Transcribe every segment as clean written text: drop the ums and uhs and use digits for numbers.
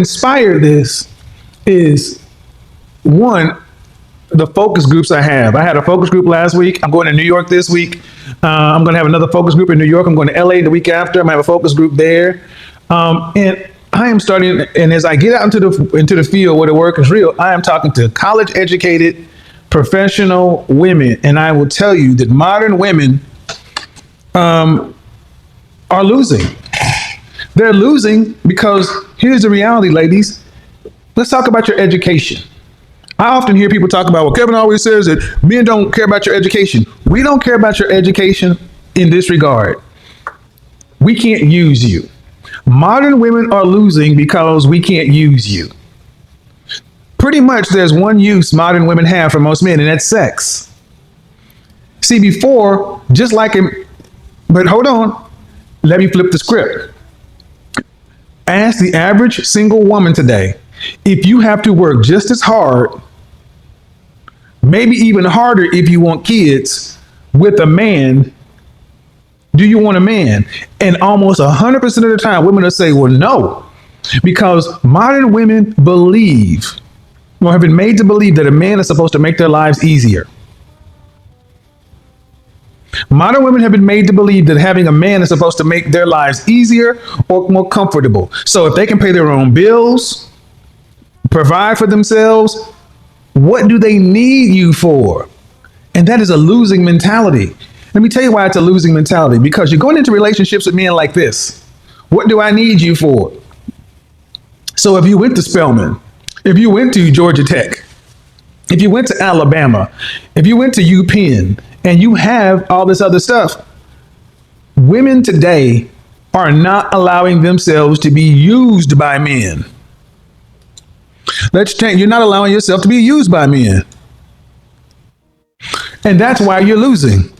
Inspired this is one, the focus groups I have. I had a focus group last week. I'm going to New York this week. I'm going to have another focus group in New York. I'm going to LA the week after. I'm going to have a focus group there. And I am starting, and as I get out into the field where the work is real, I am talking to college educated professional women. And I will tell you that modern women are losing. They're losing because here's the reality, ladies. Let's talk about your education. I often hear people talk about, well, Kevin always says that men don't care about your education. We don't care about your education in this regard. We can't use you. Modern women are losing because we can't use you. Pretty much there's one use modern women have for most men, and that's sex. See, before, just like but hold on, let me flip the script. Ask the average single woman today, if you have to work just as hard, maybe even harder if you want kids with a man, do you want a man? And almost 100% of the time, women will say, well, no, because modern women believe, or have been made to believe, that a man is supposed to make their lives easier. Modern women have been made to believe that having a man is supposed to make their lives easier or more comfortable. So if they can pay their own bills, provide for themselves, what do they need you for? And that is a losing mentality. Let me tell you why it's a losing mentality. Because you're going into relationships with men like this. What do I need you for? So if you went to Spelman, if you went to Georgia Tech, if you went to Alabama, if you went to UPenn, and you have all this other stuff, women today are not allowing themselves to be used by men. Let's change. You're not allowing yourself to be used by men. And that's why you're losing.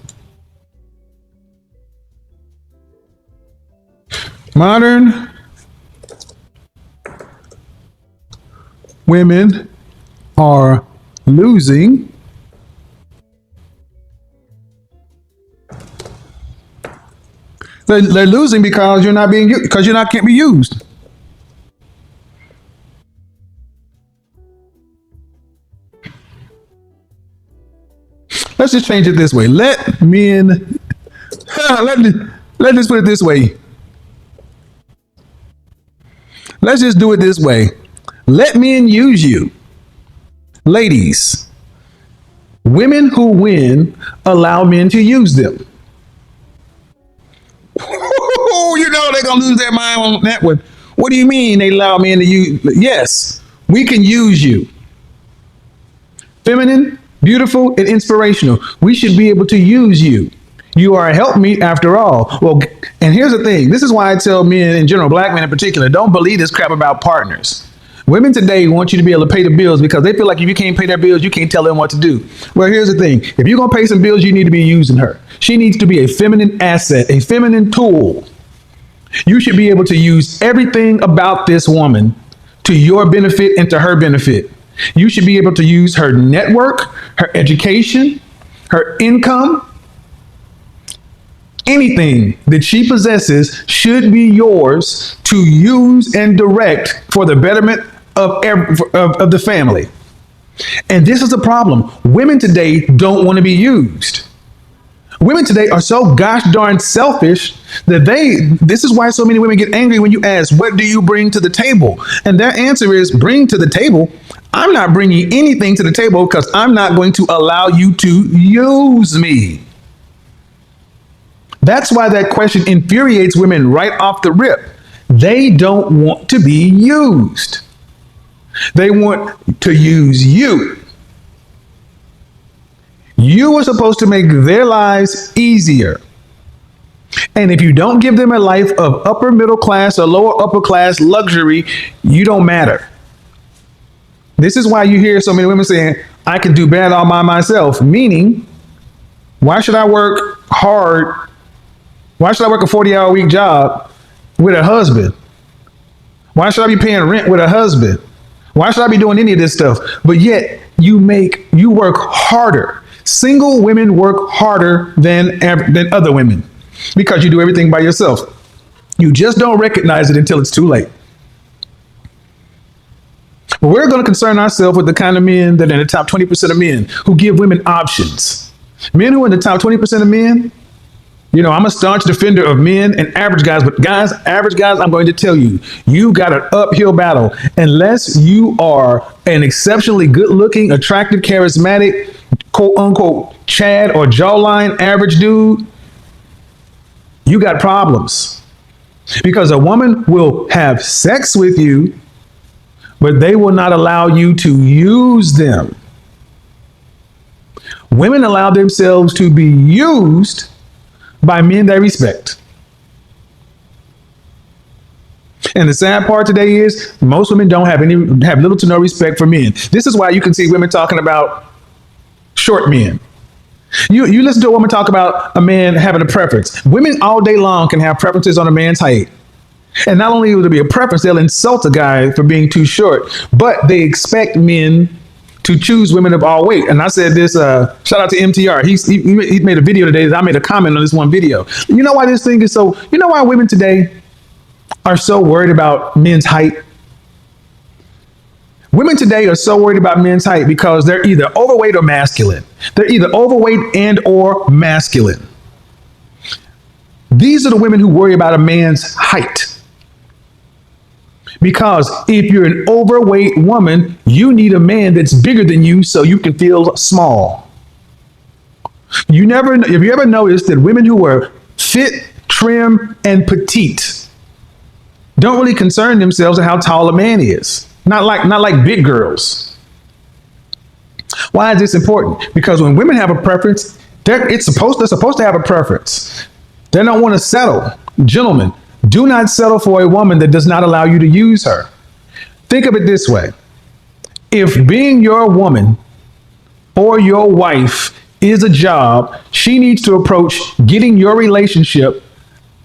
Modern women are losing They're losing because you're not being used, because can't be used. Let's just change it this way. Let men, let's just put it this way. Let's just do it this way. Let men use you. Ladies, women who win allow men to use them. You know they're gonna lose their mind on that one. What do you mean they allow men to use? Yes, we can use you. Feminine, beautiful, and inspirational. We should be able to use you. You are a helpmeet after all. Well, and here's the thing. This is why I tell men in general, black men in particular, don't believe this crap about partners. Women today want you to be able to pay the bills because they feel like if you can't pay their bills, you can't tell them what to do. Well, here's the thing. If you're going to pay some bills, you need to be using her. She needs to be a feminine asset, a feminine tool. You should be able to use everything about this woman to your benefit and to her benefit. You should be able to use her network, her education, her income. Anything that she possesses should be yours to use and direct for the betterment of the family. And this is the problem. Women today don't want to be used. Women today are so gosh darn selfish that this is why so many women get angry when you ask, what do you bring to the table? And their answer is, bring to the table. I'm not bringing anything to the table because I'm not going to allow you to use me. That's why that question infuriates women right off the rip. They don't want to be used. They want to use you. You are supposed to make their lives easier. And if you don't give them a life of upper middle class or lower upper class luxury, you don't matter. This is why you hear so many women saying, I can do bad all by myself. Meaning, why should I work hard? Why should I work a 40-hour week job with a husband? Why should I be paying rent with a husband? Why should I be doing any of this stuff? But yet you work harder. Single women work harder than other women because you do everything by yourself. You just don't recognize it until it's too late. But we're going to concern ourselves with the kind of men that are in the top 20% of men who give women options. Men who are in the top 20% of men, you know, I'm a staunch defender of men and average guys, but guys, average guys, I'm going to tell you, you got an uphill battle unless you are an exceptionally good looking, attractive, charismatic, quote unquote, Chad or jawline average dude. You got problems because a woman will have sex with you, but they will not allow you to use them. Women allow themselves to be used by men they respect. And the sad part today is most women have little to no respect for men. This is why you can see women talking about short men. You listen to a woman talk about a man having a preference. Women all day long can have preferences on a man's height. And not only will there be a preference, they'll insult a guy for being too short, but they expect men to choose women of all weight. And I said this, shout out to MTR. He made a video today that I made a comment on this one video. You know why this thing is so, you know why women today are so worried about men's height? Women today are so worried about men's height because they're either overweight or masculine. They're either overweight and or masculine. These are the women who worry about a man's height. Because if you're an overweight woman, you need a man that's bigger than you so you can feel small. Have you ever noticed that women who are fit, trim, and petite don't really concern themselves with how tall a man is? Not like big girls. Why is this important? Because when women have a preference, they're supposed to have a preference. They don't want to settle. Gentlemen, do not settle for a woman that does not allow you to use her. Think of it this way. If being your woman or your wife is a job, she needs to approach getting your relationship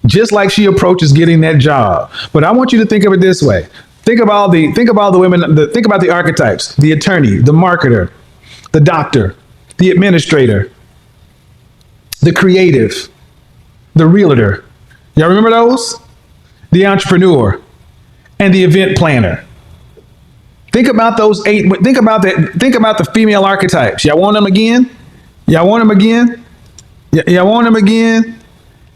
just like she approaches getting that job. But I want you to think of it this way. Think about the women, think about the archetypes, the attorney, the marketer, the doctor, the administrator, the creative, the realtor. Y'all remember those? The entrepreneur and the event planner. Think about those 8. Think about the female archetypes. Y'all want them again? Y'all want them again? Y'all want them again?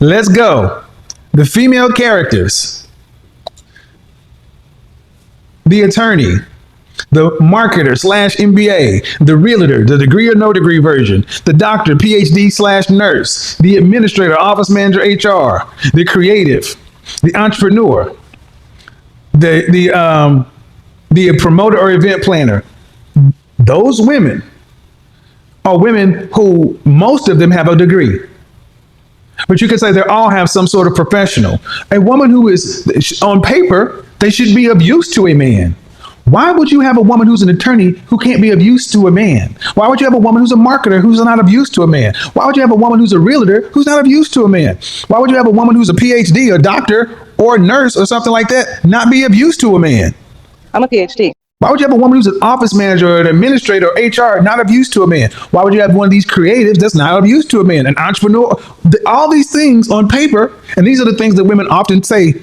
Let's go. The female characters. The attorney, the marketer / MBA, the realtor, the degree or no degree version, the doctor, PhD / nurse, the administrator, office manager, HR, the creative, the entrepreneur, the promoter or event planner. Those women are women who most of them have a degree. But you could say they all have some sort of professional. A woman who is, on paper, they should be of use to a man. Why would you have a woman who's an attorney who can't be of use to a man? Why would you have a woman who's a marketer who's not of use to a man? Why would you have a woman who's a realtor who's not of use to a man? Why would you have a woman who's a PhD, a doctor, or a nurse or something like that not be of use to a man? I'm a PhD. Why would you have a woman who's an office manager or an administrator or HR not of use to a man? Why would you have one of these creatives that's not of use to a man? An entrepreneur? All these things on paper, and these are the things that women often say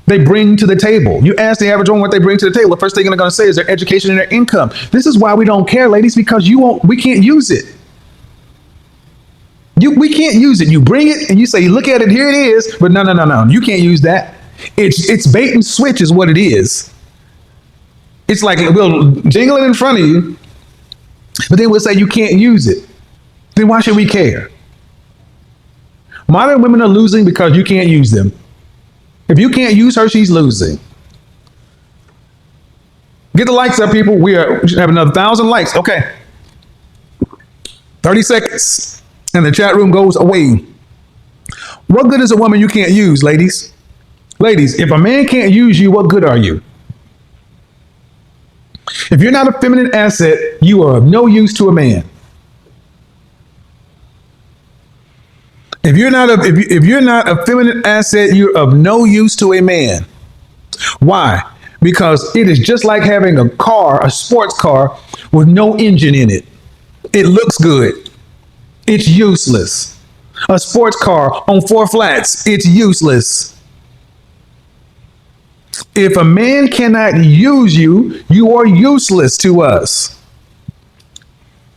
they bring to the table. You ask the average woman what they bring to the table, the first thing they're going to say is their education and their income. This is why we don't care, ladies, because we can't use it. We can't use it. You bring it and you say, look at it, here it is, but no, you can't use that. It's bait and switch is what it is. It's like we'll jingle it in front of you, but then we'll say you can't use it. Then why should we care? Modern women are losing because you can't use them. If you can't use her, she's losing. Get the likes up, people. We should have another 1,000 likes. Okay. 30 seconds. And the chat room goes away. What good is a woman you can't use, ladies? Ladies, if a man can't use you, what good are you? If you're not a feminine asset, you are of no use to a man. If you're not a feminine asset, you're of no use to a man. Why? Because it is just like having a car, a sports car with no engine in it. It looks good. It's useless. A sports car on 4 flats, it's useless. If a man cannot use you, you are useless to us.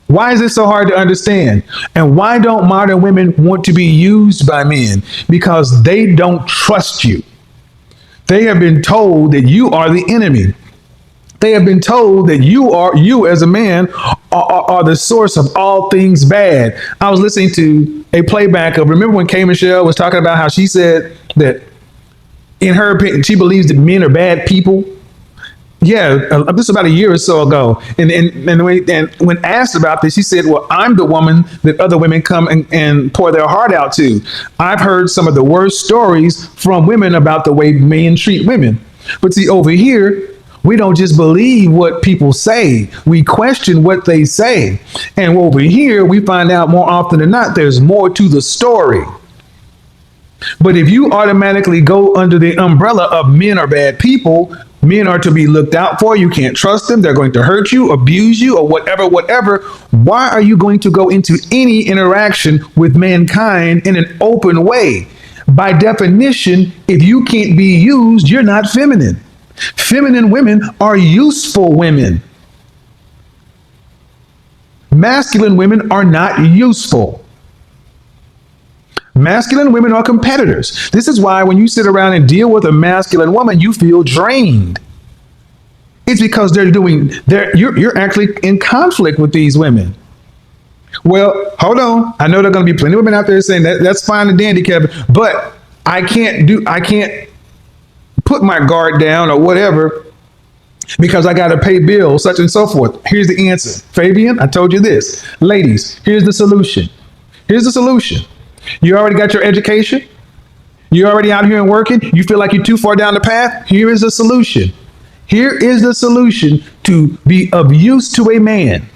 Why is this so hard to understand? And why don't modern women want to be used by men? Because they don't trust you. They have been told that you are the enemy. They have been told that you as a man are the source of all things bad. I was listening to a playback of, remember when K. Michelle was talking about how she said that in her opinion, she believes that men are bad people. Yeah, this was about a year or so ago. And when asked about this, she said, well, I'm the woman that other women come and pour their heart out to. I've heard some of the worst stories from women about the way men treat women. But see, over here, we don't just believe what people say. We question what they say. And over here, we find out more often than not, there's more to the story. But if you automatically go under the umbrella of men are bad people, men are to be looked out for, you can't trust them, they're going to hurt you, abuse you, or whatever, why are you going to go into any interaction with mankind in an open way? By definition, if you can't be used, you're not feminine. Feminine women are useful women. Masculine women are not useful. Masculine women are competitors. This is why when you sit around and deal with a masculine woman, you feel drained. It's because you're actually in conflict with these women. Well, hold on. I know there are going to be plenty of women out there saying that's fine and dandy, Kevin, but I can't put my guard down or whatever because I got to pay bills, such and so forth. Here's the answer. Fabian, I told you this. Ladies, here's the solution. Here's the solution. You already got your education. You're already out here and working. You feel like you're too far down the path. Here is the solution. Here is the solution to be of use to a man.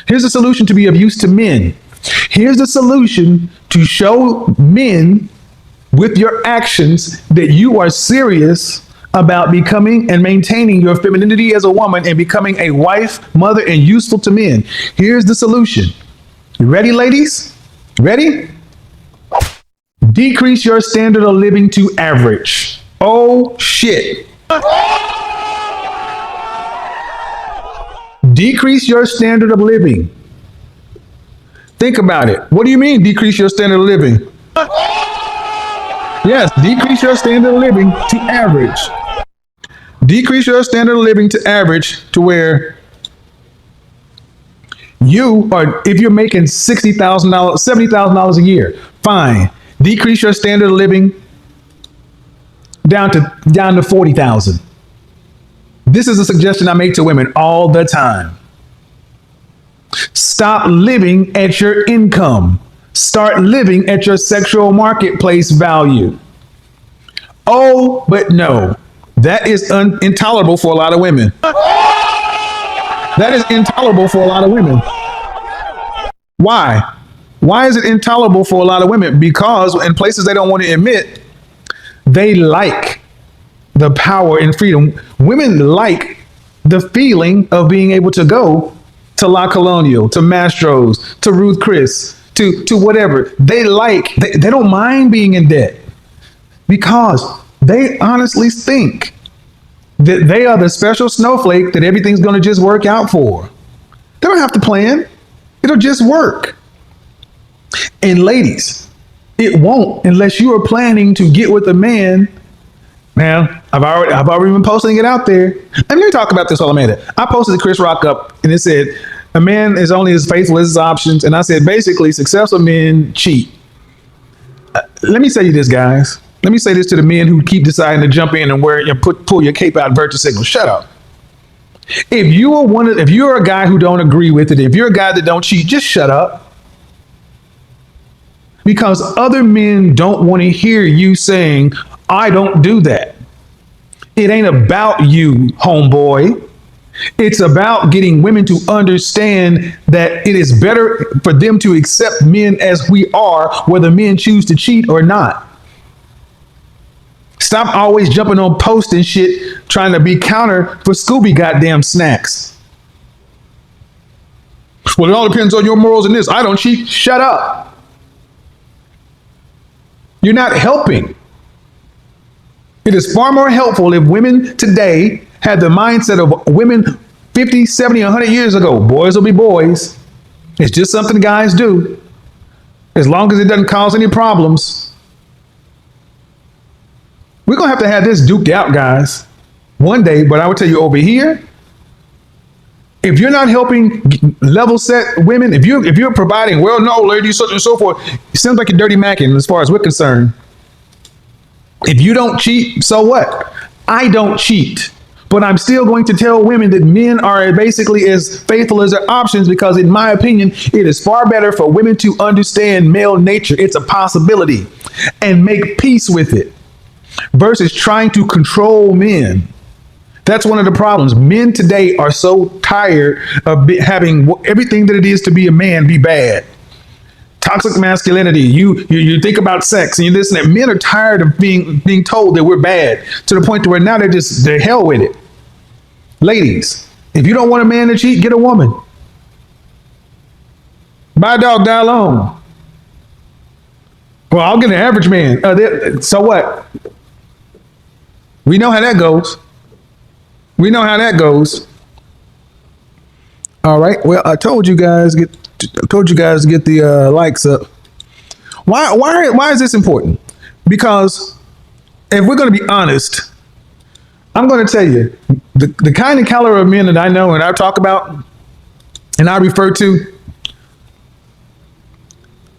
Here's the solution to be of use to men. Here's the solution to show men with your actions that you are serious about becoming and maintaining your femininity as a woman and becoming a wife, mother, and useful to men. Here's the solution. You ready, ladies? Ready? Decrease your standard of living to average. Oh, shit. Decrease your standard of living. Think about it. What do you mean, decrease your standard of living? Yes, decrease your standard of living to average. Decrease your standard of living to average to where if you're making $60,000, $70,000 a year, fine. Decrease your standard of living down to 40,000. This is a suggestion I make to women all the time. Stop living at your income. Start living at your sexual marketplace value. Oh, but no, that is intolerable for a lot of women. That is intolerable for a lot of women. Why? Why is it intolerable for a lot of women? Because in places they don't want to admit, they like the power and freedom. Women like the feeling of being able to go to La Colonial, to Mastro's, to Ruth Chris, to whatever. They don't mind being in debt because they honestly think that they are the special snowflake that everything's going to just work out for. They don't have to plan. It'll just work. And ladies, it won't unless you are planning to get with a man. Man, I've already been posting it out there. Let me talk about this while I'm at it. I posted Chris Rock up and it said, a man is only as faithful as his options. And I said, basically, successful men cheat. Let me say you this, guys. Let me say this to the men who keep deciding to jump in and pull your cape out and virtue signal. Shut up. If you're a guy who don't agree with it, if you're a guy that don't cheat, just shut up. Because other men don't want to hear you saying, I don't do that. It ain't about you, homeboy. It's about getting women to understand that it is better for them to accept men as we are, whether men choose to cheat or not. Stop always jumping on posts and shit, trying to be counter for Scooby goddamn snacks. Well, it all depends on your morals in this. I don't cheat. Shut up. You're not helping. It is far more helpful if women today had the mindset of women 50, 70, 100 years ago. Boys will be boys. It's just something guys do. As long as it doesn't cause any problems. We're going to have this duked out, guys, one day. But I would tell you over here, if you're not helping level set women, if you're providing, well, no, ladies, such and so forth, it sounds like you're dirty macking as far as we're concerned. If you don't cheat, so what? I don't cheat. But I'm still going to tell women that men are basically as faithful as their options because, in my opinion, it is far better for women to understand male nature. It's a possibility and make peace with it versus trying to control men. That's one of the problems. Men today are so tired of having everything that it is to be a man be bad. Toxic masculinity. You think about sex and you listen. That men are tired of being told that we're bad to the point to where now they're hell with it. Ladies, if you don't want a man to cheat, get a woman. Buy a dog, die alone. Well, I'll get an average man. So what? We know how that goes. We know how that goes. All right. Well, I told you guys to get the likes up. Why is this important? Because if we're going to be honest, I'm going to tell you the kind of caliber of men that I know and I talk about and I refer to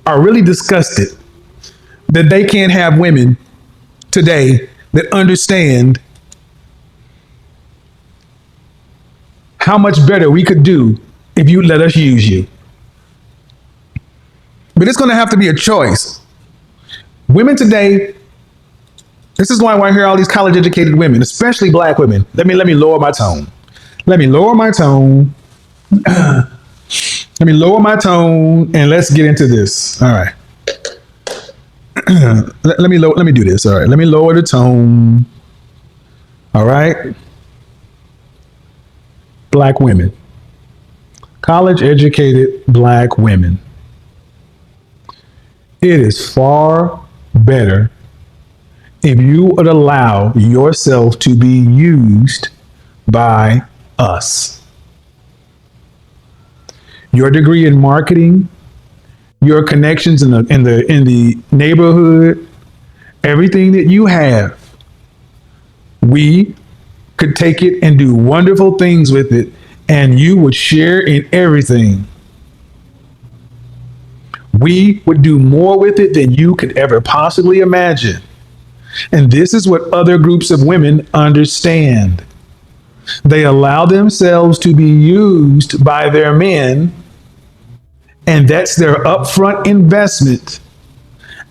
are really disgusted that they can't have women today that understand how much better we could do if you let us use you. But it's going to have to be a choice. Women today, this is why I hear all these college educated women, especially black women. Let me lower my tone. Let me lower my tone. Let me lower my tone and let's get into this. All right. let me do this. All right. Let me lower the tone. All right. Black women. College educated black women. It is far better if you would allow yourself to be used by us. Your degree in marketing, your connections in the neighborhood, everything that you have, we could take it and do wonderful things with it, and you would share in everything. We would do more with it than you could ever possibly imagine. And this is what other groups of women understand. They allow themselves to be used by their men, and that's their upfront investment.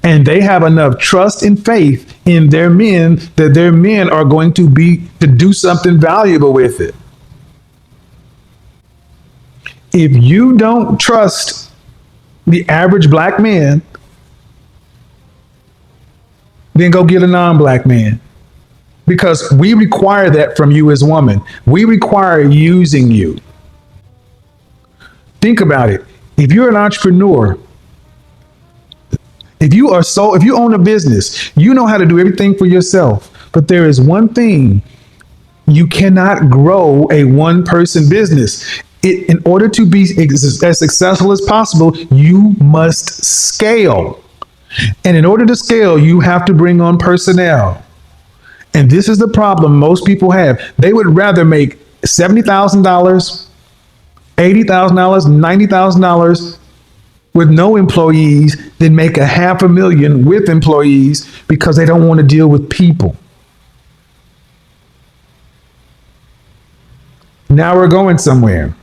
And they have enough trust and faith in their men that their men are going to do something valuable with it. If you don't trust the average black man, then go get a non-black man. Because we require that from you as women. We require using you. Think about it. If you're an entrepreneur, if you own a business, you know how to do everything for yourself. But there is one thing: you cannot grow a one-person business. In order to be as successful as possible, you must scale. And in order to scale, you have to bring on personnel. And this is the problem most people have. They would rather make $70,000, $80,000, $90,000 with no employees than make $500,000 with employees because they don't want to deal with people. Now we're going somewhere.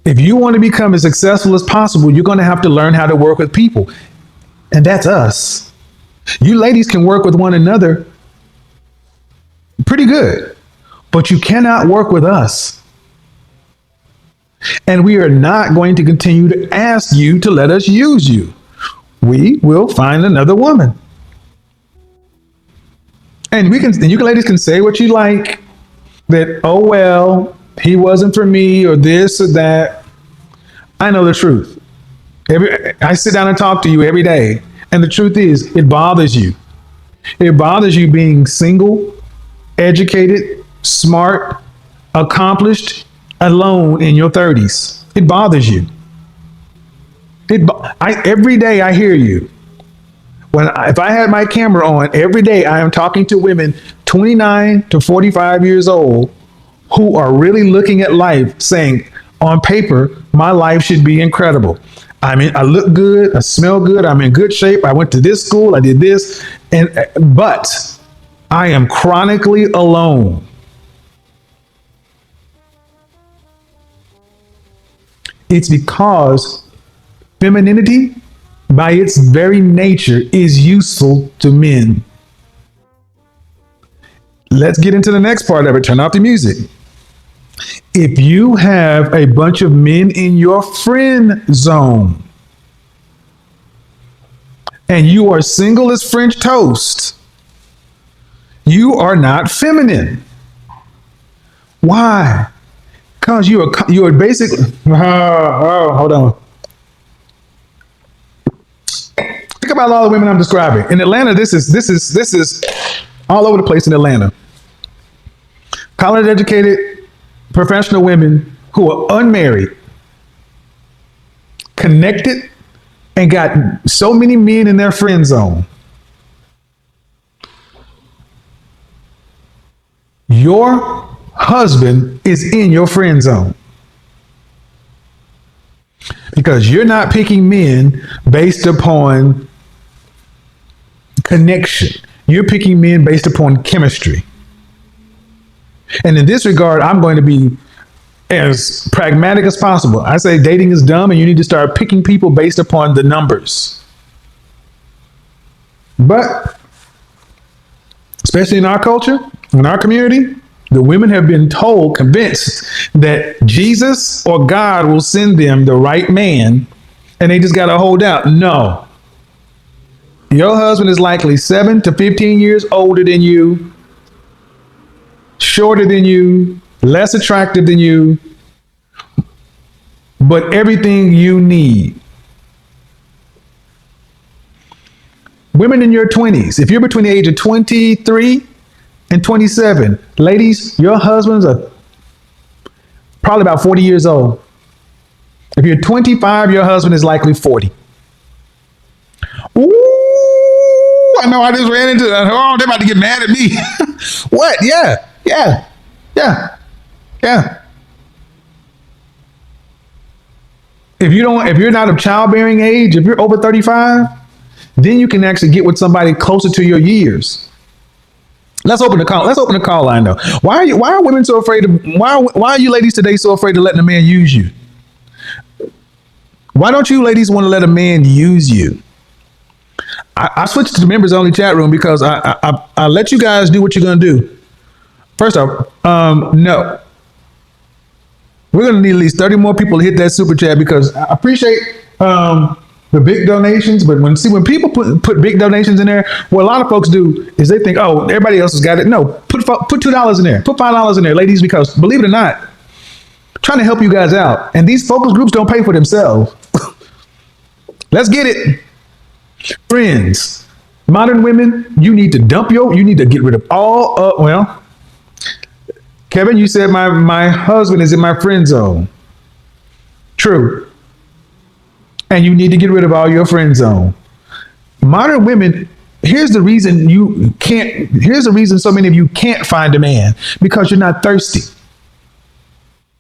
If you want to become as successful as possible, you're going to have to learn how to work with people. And that's us. You ladies can work with one another pretty good, but you cannot work with us. And we are not going to continue to ask you to let us use you. We will find another woman. And you ladies can say what you like, that, oh, well, he wasn't for me or this or that. I know the truth. I sit down and talk to you every day. And the truth is, it bothers you. It bothers you being single, educated, smart, accomplished, alone in your 30s. It bothers you. Every day I hear you. If I had my camera on, every day I am talking to women 29 to 45 years old who are really looking at life saying, on paper, my life should be incredible. I mean, I look good, I smell good, I'm in good shape, I went to this school, I did this, but I am chronically alone. It's because femininity, by its very nature, is useful to men. Let's get into the next part of it. Turn off the music. If you have a bunch of men in your friend zone and you are single as French toast, you are not feminine. Why? Because you are basically. Hold on. Think about all the women I'm describing. In Atlanta, this is all over the place in Atlanta. College educated professional women who are unmarried, connected, and got so many men in their friend zone. Your husband is in your friend zone because you're not picking men based upon connection. You're picking men based upon chemistry. And in this regard, I'm going to be as pragmatic as possible. I say dating is dumb and you need to start picking people based upon the numbers. But especially in our culture, in our community, the women have been told, convinced that Jesus or God will send them the right man, and they just got to hold out. No. Your husband is likely 7 to 15 years older than you, shorter than you, less attractive than you, but everything you need. Women in your 20s, if you're between the age of 23 and 27, ladies, your husbands are probably about 40 years old. If you're 25, your husband is likely 40. Ooh, I know I just ran into that. Oh, they're about to get mad at me. What? Yeah. If you're not of childbearing age, if you're over 35, then you can actually get with somebody closer to your years. Let's open the call line though. Why are women so afraid of why are you ladies today so afraid of letting a man use you? Why don't you ladies want to let a man use you? I switched to the members only chat room because I let you guys do what you're gonna do. First off, no. We're gonna need at least 30 more people to hit that super chat because I appreciate the big donations, but when people put big donations in there, what a lot of folks do is they think, oh, everybody else has got it. No, put $2 in there, put $5 in there, ladies, because believe it or not, I'm trying to help you guys out, and these focus groups don't pay for themselves. Let's get it, friends. Modern women, you need to get rid of all. Kevin, you said my husband is in my friend zone. True. And you need to get rid of all your friend zone. Modern women, here's the reason so many of you can't find a man, because you're not thirsty.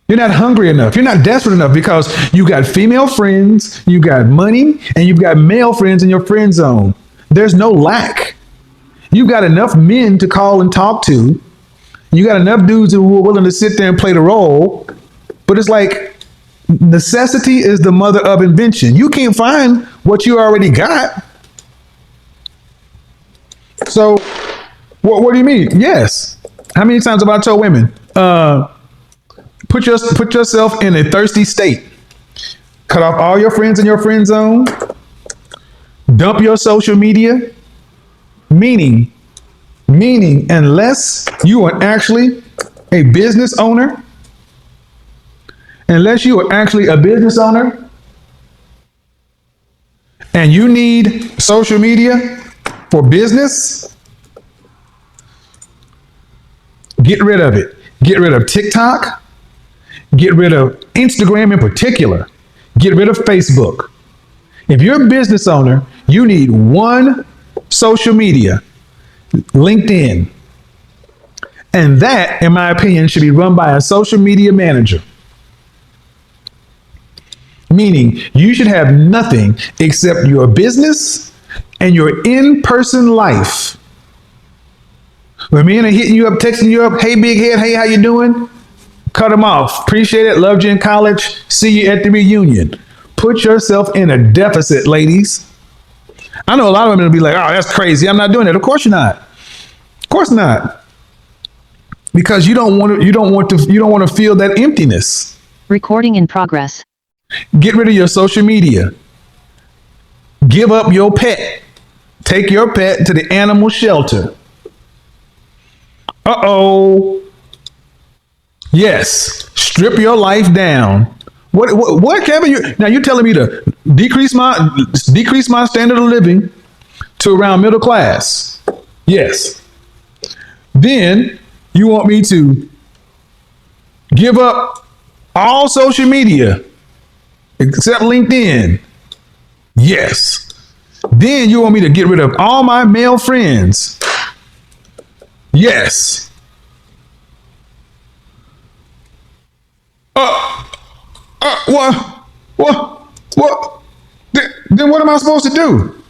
You're not hungry enough. You're not desperate enough because you got female friends, you got money, and you've got male friends in your friend zone. There's no lack. You've got enough men to call and talk to. You got enough dudes who are willing to sit there and play the role. But it's like, necessity is the mother of invention. You can't find what you already got. So, what do you mean? Yes. How many times have I told women, put yourself in a thirsty state. Cut off all your friends in your friend zone. Dump your social media. Meaning, unless you are actually a business owner, and and you need social media for business, get rid of it. Get rid of TikTok. Get rid of Instagram in particular. Get rid of Facebook. If you're a business owner, you need one social media, LinkedIn. And that, in my opinion, should be run by a social media manager. Meaning you should have nothing except your business and your in-person life. When men are hitting you up, texting you up, hey, big head, hey, how you doing? Cut them off. Appreciate it. Loved you in college. See you at the reunion. Put yourself in a deficit, ladies. I know a lot of women will be like, oh, that's crazy. I'm not doing it. Of course you're not. Of course not. Because you don't want to feel that emptiness. Recording in progress. Get rid of your social media. Give up your pet. Take your pet to the animal shelter. Uh-oh. Yes. Strip your life down. What Kevin? Now you're telling me to decrease my standard of living to around middle class. Yes. Then you want me to give up all social media except LinkedIn. Yes. Then you want me to get rid of all my male friends. Yes. What? Then what am I supposed to do?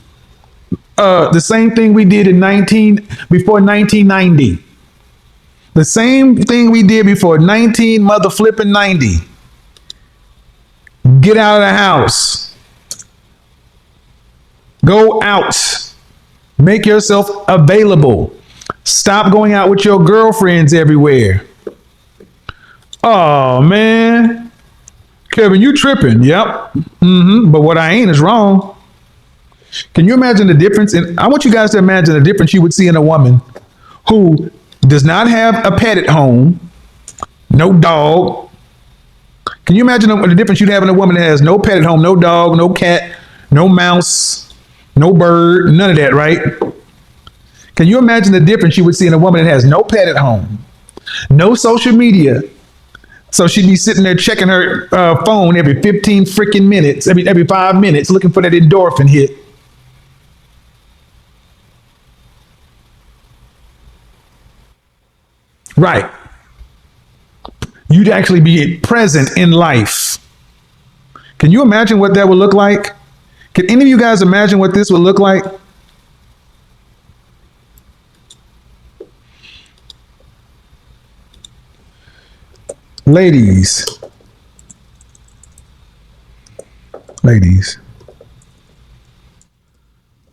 The same thing we did before 1990. The same thing we did before 90. Get out of the house. Go out. Make yourself available. Stop going out with your girlfriends everywhere. Oh, man. Kevin, you tripping. Yep. But what I ain't is wrong. Can you imagine the difference? I want you guys to imagine the difference you would see in a woman who does not have a pet at home, no dog. Can you imagine the difference you'd have in a woman that has no pet at home, no dog, no cat, no mouse, no bird, none of that, right? Can you imagine the difference you would see in a woman that has no pet at home, no social media? So she'd be sitting there checking her phone every 15 freaking minutes, every 5 minutes, looking for that endorphin hit. Right. You'd actually be present in life. Can you imagine what that would look like? Can any of you guys imagine what this would look like? Ladies,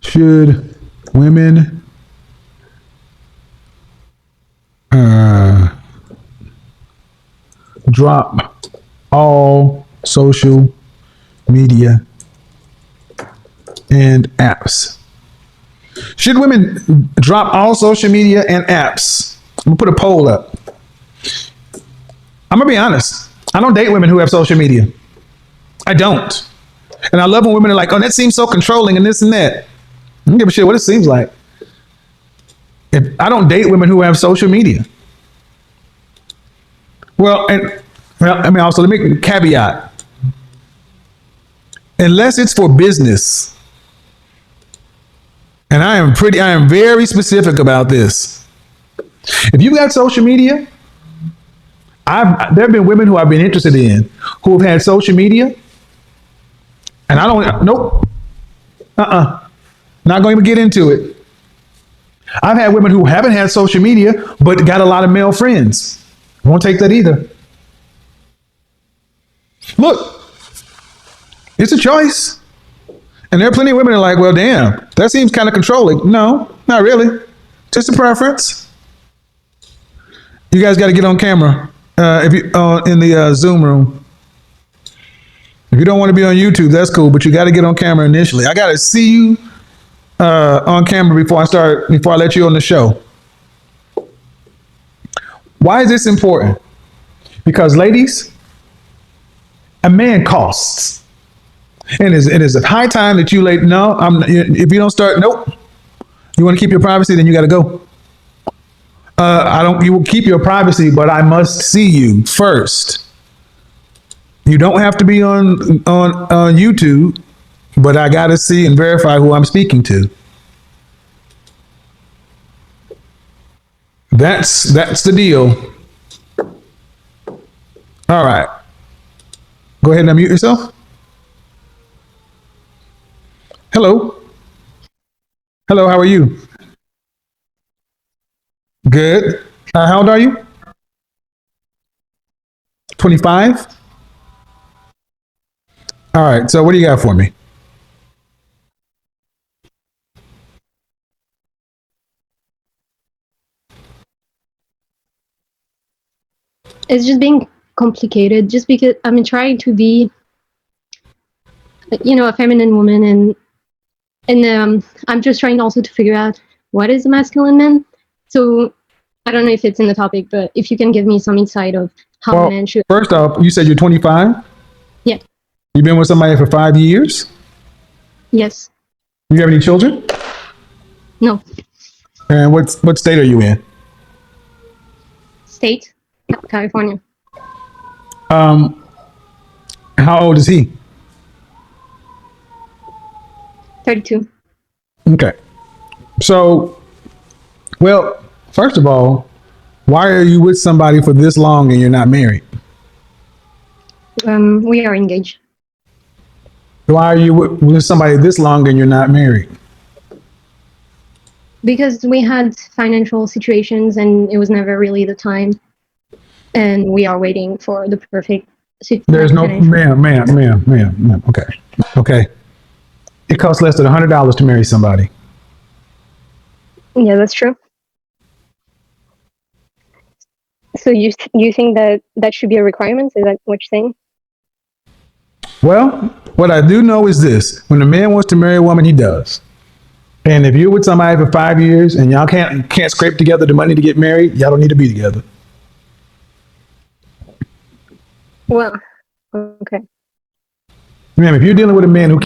should women drop all social media and apps? Should women drop all social media and apps? I'm gonna put a poll up. I'm gonna be honest. I don't date women who have social media. I don't. And I love when women are like, oh, that seems so controlling and this and that. I don't give a shit what it seems like. I don't date women who have social media. Well, let me caveat. Unless it's for business. And I am very specific about this. If you've got social media, there have been women who I've been interested in who have had social media, and nope, not going to get into it. I've had women who haven't had social media, but got a lot of male friends. Won't take that either. Look, it's a choice. And there are plenty of women that are like, well, damn, that seems kind of controlling. No, not really. Just a preference. You guys got to get on camera. If you in the Zoom room. If you don't want to be on YouTube, that's cool, but you got to get on camera initially. I got to see you on camera before I let you on the show. Why is this important? Because ladies, a man costs. It is a high time that you late. No, if you don't start, nope. You want to keep your privacy, then you got to go. I don't. You will keep your privacy, but I must see you first. You don't have to be on YouTube, but I got to see and verify who I'm speaking to. That's the deal. All right. Go ahead and unmute yourself. Hello. Hello. How are you? Good. How old are you? 25. All right. So what do you got for me? It's just being complicated just because I'm trying to be, a feminine woman, and I'm just trying also to figure out what is a masculine man. So I don't know if it's in the topic, but if you can give me some insight of how a man should. First off, you said you're 25. Yeah. You've been with somebody for 5 years. Yes. Do you have any children? No. And what state are you in? State, California. How old is he? 32. Okay. So, well, first of all, why are you with somebody for this long and you're not married? We are engaged. Why are you with somebody this long and you're not married? Because we had financial situations and it was never really the time. And we are waiting for the perfect situation. There's no, ma'am. Okay. It costs less than $100 to marry somebody. Yeah, that's true. So you think that should be a requirement? Is that what you're saying? Well, what I do know is this: when a man wants to marry a woman, he does. And if you're with somebody for 5 years and y'all can't scrape together the money to get married, y'all don't need to be together. Well, okay. Ma'am, if you're dealing with a man who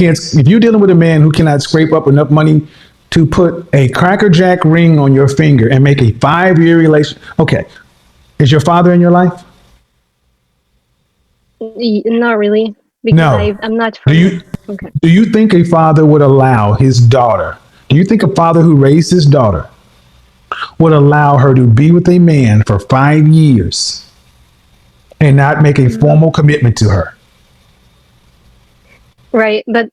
cannot scrape up enough money to put a Cracker Jack ring on your finger and make a 5-year relation, okay, is your father in your life? Not really, because no. I'm not. Okay. Do you think a father would allow his daughter? Do you think a father who raised his daughter would allow her to be with a man for 5 years and not make a formal commitment to her? Right, but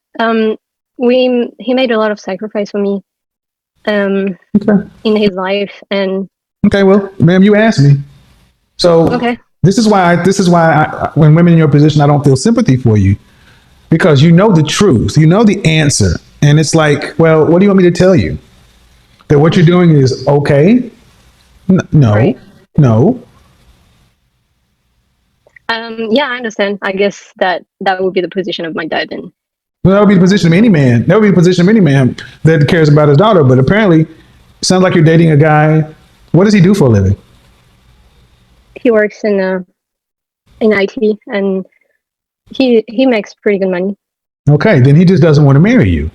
he made a lot of sacrifice for me in his life, and okay, well, ma'am, you asked me, so okay. This is why when women in your position, I don't feel sympathy for you, because you know the truth, you know the answer, and it's like, well, what do you want me to tell you? That what you're doing is okay? No, right. No. Yeah, I understand. I guess that would be the position of my dad. And well, that would be the position of any man. That would be the position of any man that cares about his daughter. But apparently, it sounds like you're dating a guy. What does he do for a living? He works in IT, and he makes pretty good money. Okay, then he just doesn't want to marry you.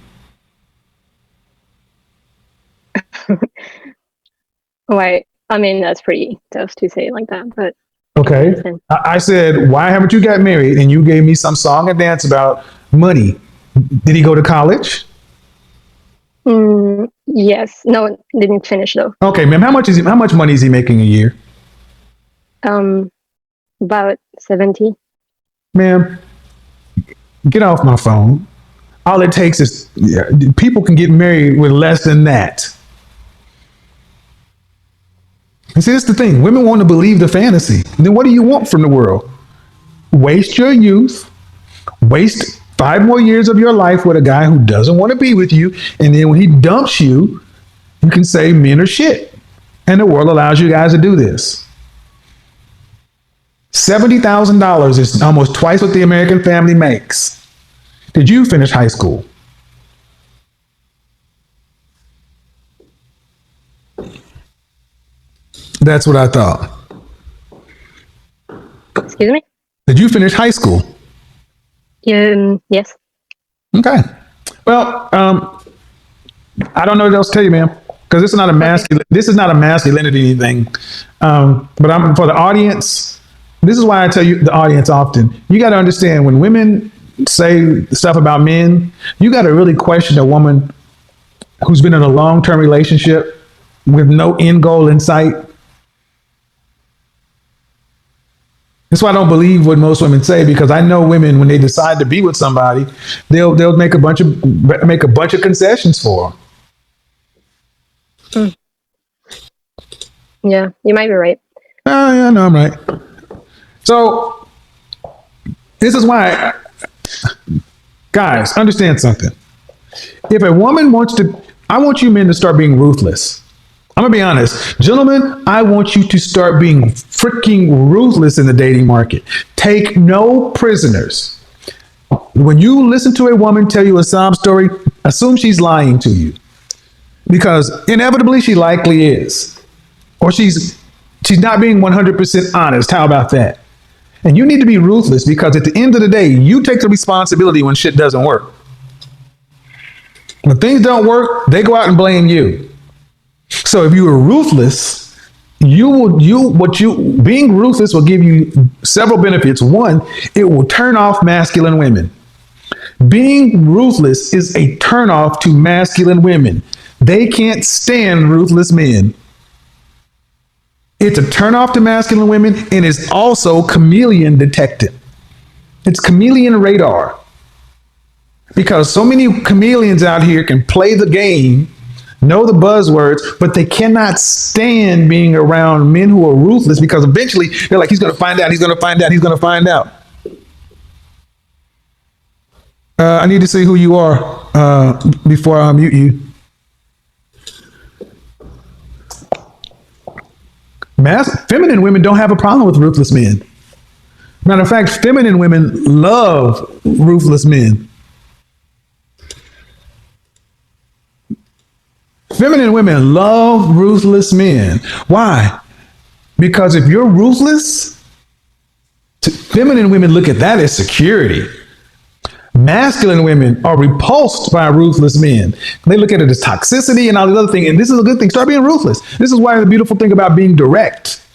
Right. I mean, that's pretty tough to say like that, but okay. I said, why haven't you got married? And you gave me some song and dance about money. Did he go to college? Yes. No, didn't finish though. Okay, ma'am. How much money is he making a year? About 70. Ma'am, get off my phone. All it takes is people can get married with less than that. And see, that's the thing. Women want to believe the fantasy. Then what do you want from the world? Waste your youth, waste 5 more years of your life with a guy who doesn't want to be with you, and then when he dumps you, you can say men are shit. And the world allows you guys to do this. $70,000 is almost twice what the American family makes. Did you finish high school? That's what I thought. Excuse me? Did you finish high school? Yes. Okay. Well, I don't know what else to tell you, man, because this is not a Okay. masculine. This is not a masculinity thing. But I'm for the audience. This is why I tell you the audience often. You got to understand when women say stuff about men, you got to really question a woman who's been in a long-term relationship with no end goal in sight. That's why I don't believe what most women say, because I know women, when they decide to be with somebody, they'll make a bunch of concessions for them. Mm. Yeah, you might be right. Oh, yeah, no, I'm right. So this is why, guys, understand something. If a woman wants to, I want you men to start being ruthless. I'm gonna be honest, gentlemen. I want you to start being freaking ruthless in the dating market. Take no prisoners. When you listen to a woman tell you a sob story, assume she's lying to you, because inevitably she likely is, or she's not being 100% honest. How about that? And you need to be ruthless, because at the end of the day, you take the responsibility when shit doesn't work. When things don't work, they go out and blame you. So if you are ruthless, being ruthless will give you several benefits. One, it will turn off masculine women. Being ruthless is a turnoff to masculine women. They can't stand ruthless men. It's a turnoff to masculine women, and it's also chameleon detected. It's chameleon radar. Because so many chameleons out here can play the game, know the buzzwords, but they cannot stand being around men who are ruthless, because eventually they're like, he's going to find out, he's going to find out, he's going to find out. I need to see who you are before I mute you. Feminine women don't have a problem with ruthless men. Matter of fact, feminine women love ruthless men. Feminine women love ruthless men. Why? Because if you're ruthless, feminine women look at that as security. Masculine women are repulsed by ruthless men. They look at it as toxicity and all the other things. And this is a good thing. Start being ruthless. This is why the beautiful thing about being direct.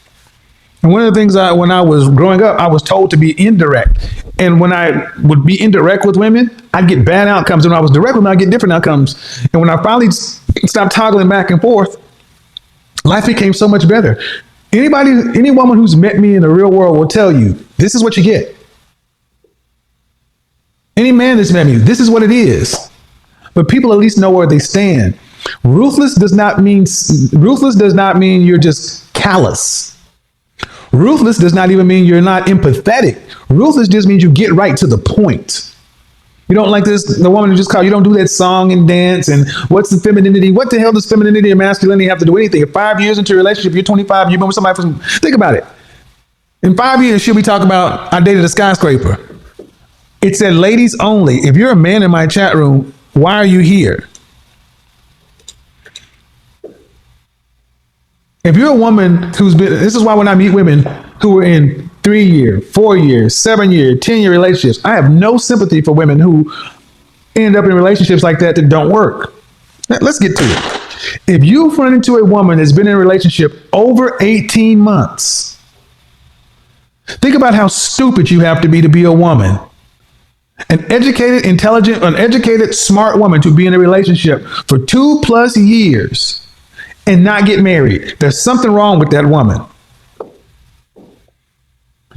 And one of the things when I was growing up, I was told to be indirect. And when I would be indirect with women, I'd get bad outcomes. And when I was direct with them, I'd get different outcomes. And when I finally stopped toggling back and forth, life became so much better. Any woman who's met me in the real world will tell you, this is what you get. Any man that's met me, this is what it is. But people at least know where they stand. Ruthless does not mean you're just callous. Ruthless does not even mean you're not empathetic. Ruthless just means you get right to the point. You don't like the woman who just called, you don't do that song and dance, and what's the femininity? What the hell does femininity and masculinity have to do anything? If 5 years into a relationship, you're 25, you've been with somebody think about it. In 5 years, should we talk about, I dated a skyscraper? It said ladies only. If you're a man in my chat room, why are you here? If you're a woman this is why when I meet women who are in 3-year, 4-year, 7-year, 10-year relationships, I have no sympathy for women who end up in relationships like that don't work. Let's get to it. If you've run into a woman that's been in a relationship over 18 months, think about how stupid you have to be a woman. An educated, smart woman to be in a relationship for 2+ years and not get married. There's something wrong with that woman.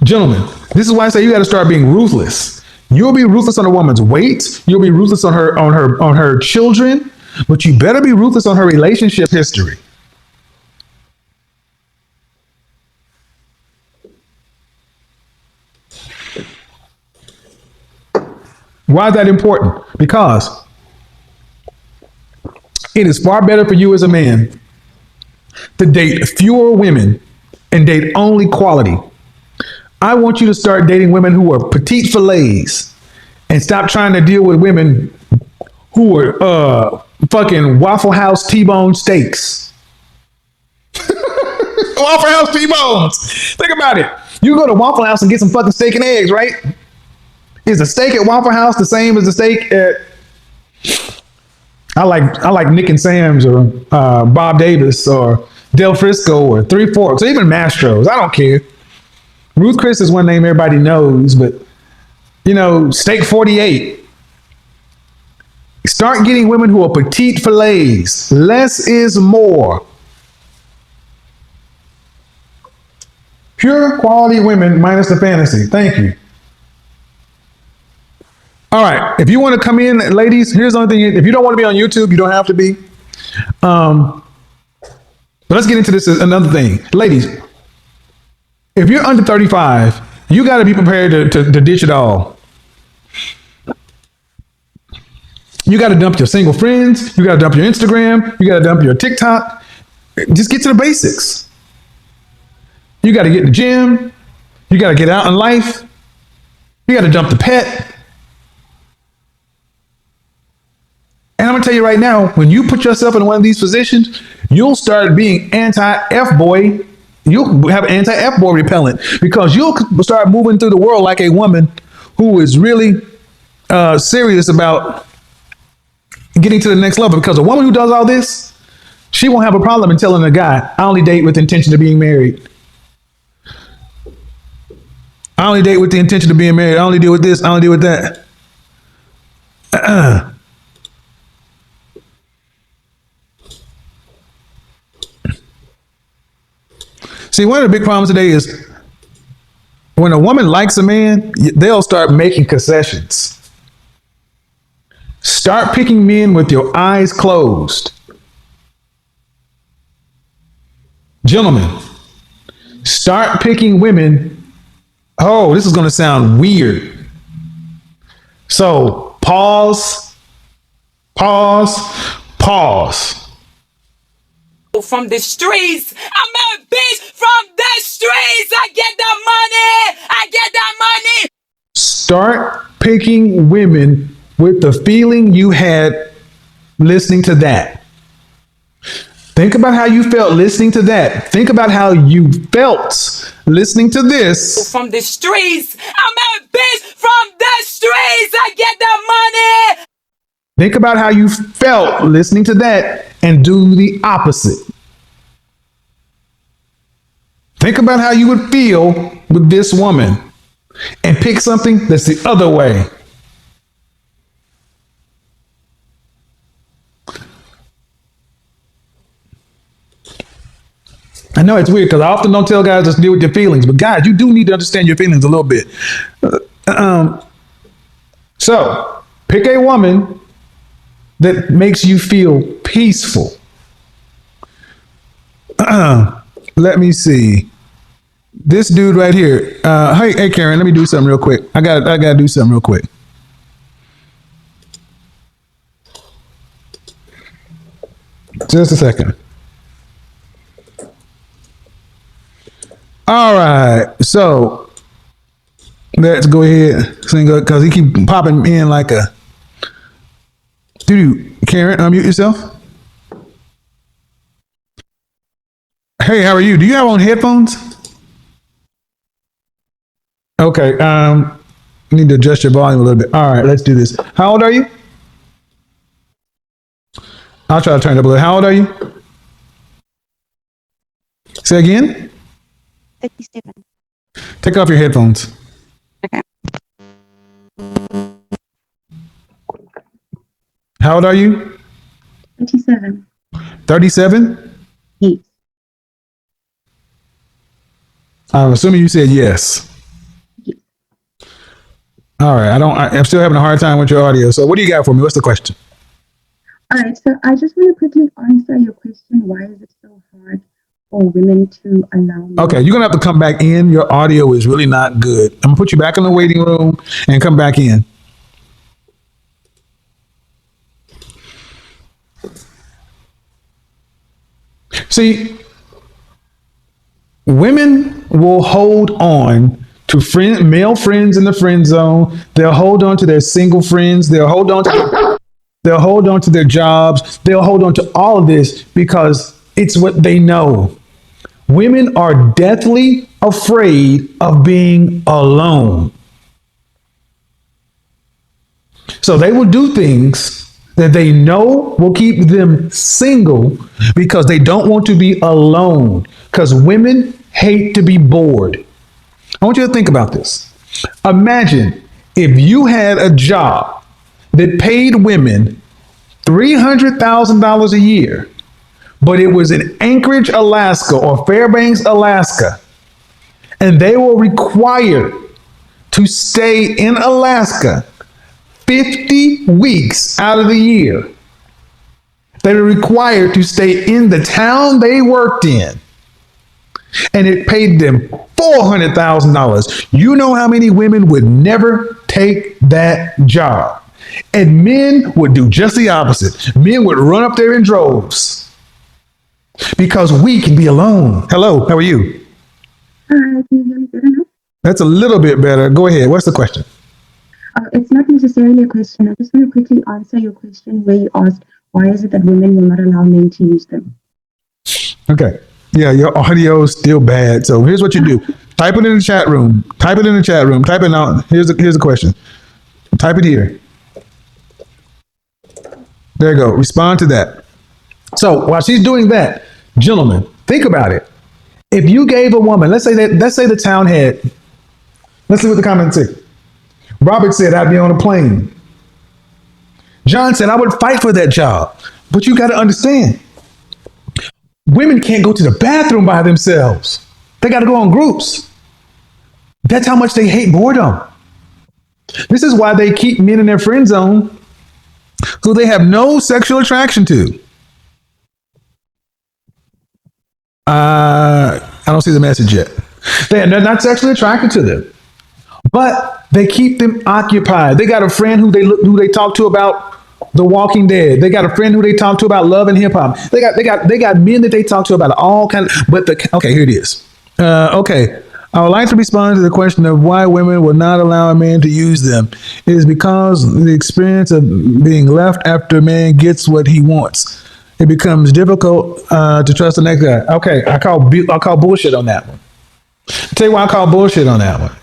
Gentlemen, this is why I say you got to start being ruthless. You'll be ruthless on a woman's weight. You'll be ruthless on her children, but you better be ruthless on her relationship history. Why is that important? Because it is far better for you as a man to date fewer women and date only quality. I want you to start dating women who are petite fillets and stop trying to deal with women who are fucking Waffle House T-bone steaks. Waffle House T-bones. Think about it. You go to Waffle House and get some fucking steak and eggs, right? Is the steak at Waffle House the same as the steak at I like Nick and Sam's or Bob Davis or Del Frisco or Three Forks or even Mastro's. I don't care. Ruth Chris is one name everybody knows, but Steak 48. Start getting women who are petite fillets. Less is more. Pure quality women minus the fantasy. Thank you. All right. If you want to come in, ladies, here's the only thing. If you don't want to be on YouTube, you don't have to be. But let's get into this another thing. Ladies, if you're under 35, you got to be prepared to ditch it all. You got to dump your single friends. You got to dump your Instagram. You got to dump your TikTok. Just get to the basics. You got to get in the gym. You got to get out in life. You got to dump the pet. And I'm going to tell you right now, when you put yourself in one of these positions, you'll start being anti-F-boy. You'll have anti-F-boy repellent because you'll start moving through the world like a woman who is really serious about getting to the next level. Because a woman who does all this, she won't have a problem in telling a guy, I only date with the intention of being married. I only date with the intention of being married. I only deal with this. I only deal with that. See, one of the big problems today is when a woman likes a man, they'll start making concessions. Start picking men with your eyes closed. Gentlemen, start picking women. Oh, this is going to sound weird. So pause. From the streets, I'm a bitch from the streets. I get that money. Start picking women with the feeling you had listening to that. Think about how you felt listening to that. Think about how you felt listening to this. From the streets, I'm a bitch from the streets. I get that money. Think about how you felt listening to that and do the opposite. Think about how you would feel with this woman and pick something that's the other way. I know it's weird because I often don't tell guys just deal with your feelings, but guys, you do need to understand your feelings a little bit. So pick a woman that makes you feel peaceful. Let me see. This dude right here. Hey, Karen, let me do something real quick. I gotta do something real quick. Just a second. All right, so let's go ahead, because he keep popping in like a. Dude, Karen, unmute yourself. Hey, how are you? Do you have on headphones? Okay, need to adjust your volume a little bit. All right, let's do this. How old are you? I'll try to turn it up a little. How old are you? Say again? 37. Take off your headphones. Okay. How old are you? 27. 37? Yes. I'm assuming you said yes. Yes. All right. I'm still having a hard time with your audio. So what do you got for me? What's the question? All right. So I just want to quickly answer your question. Why is it so hard for women to allow men? Okay. You're going to have to come back in. Your audio is really not good. I'm going to put you back in the waiting room and come back in. See, women will hold on to male friends in the friend zone. They'll hold on to their single friends. They'll hold on to their jobs. They'll hold on to all of this because it's what they know. Women are deathly afraid of being alone. So they will do things that they know will keep them single because they don't want to be alone. Because women hate to be bored. I want you to think about this. Imagine if you had a job that paid women $300,000 a year, but it was in Anchorage, Alaska, or Fairbanks, Alaska, and they were required to stay in Alaska 50 weeks out of the year. They were required to stay in the town they worked in, and it paid them $400,000. You know how many women would never take that job? And men would do just the opposite. Men would run up there in droves because we can be alone. Hello, how are you? Can you hear me good enough? That's a little bit better. Go ahead. What's the question? It's not necessarily a question. I just want to quickly answer your question where you asked, why is it that women will not allow men to use them? Okay. Yeah, your audio is still bad. So here's what you do. Type it in the chat room. Type it in the chat room. Type it out. Here's the question. Type it here. There you go. Respond to that. So while she's doing that, gentlemen, think about it. If you gave a woman, let's say the town head, let's see what the comments say. Robert said, I'd be on a plane. John said, I would fight for that job. But you got to understand, women can't go to the bathroom by themselves. They got to go in groups. That's how much they hate boredom. This is why they keep men in their friend zone who they have no sexual attraction to. I don't see the message yet. They're not sexually attracted to them, but they keep them occupied. They got a friend who they talk to about The Walking Dead. They got a friend who they talk to about Love and Hip Hop. They got men that they talk to about all kinds. Okay, here it is. Okay, I would like to respond to the question of why women will not allow a man to use them. It is because the experience of being left after a man gets what he wants. It becomes difficult to trust the next guy. Okay, I call bullshit on that one. I'll tell you why I call bullshit on that one.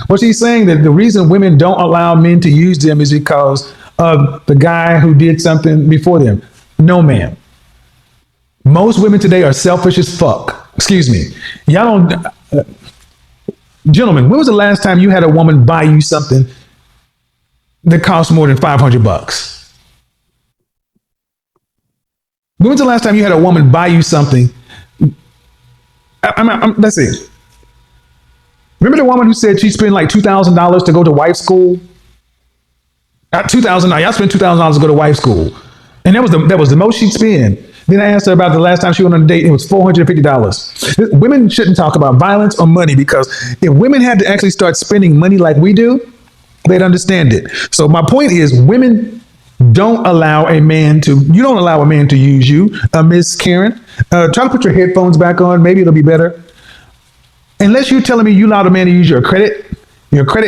What she's saying that the reason women don't allow men to use them is because of the guy who did something before them. No, ma'am. Most women today are selfish as fuck. Excuse me. Y'all don't. Gentlemen, when was the last time you had a woman buy you something that cost more than $500? When was the last time you had a woman buy you something? Let's see. Remember the woman who said she spent like $2,000 to go to wife school? Not $2,000. Y'all spent $2,000 to go to wife school, and that was the most she'd spend. Then I asked her about the last time she went on a date, and it was $450. Women shouldn't talk about violence or money, because if women had to actually start spending money like we do, they'd understand it. So my point is, women don't allow a man to. You don't allow a man to use you, Miss Karen. Try to put your headphones back on. Maybe it'll be better. Unless you're telling me you allowed a man to use your credit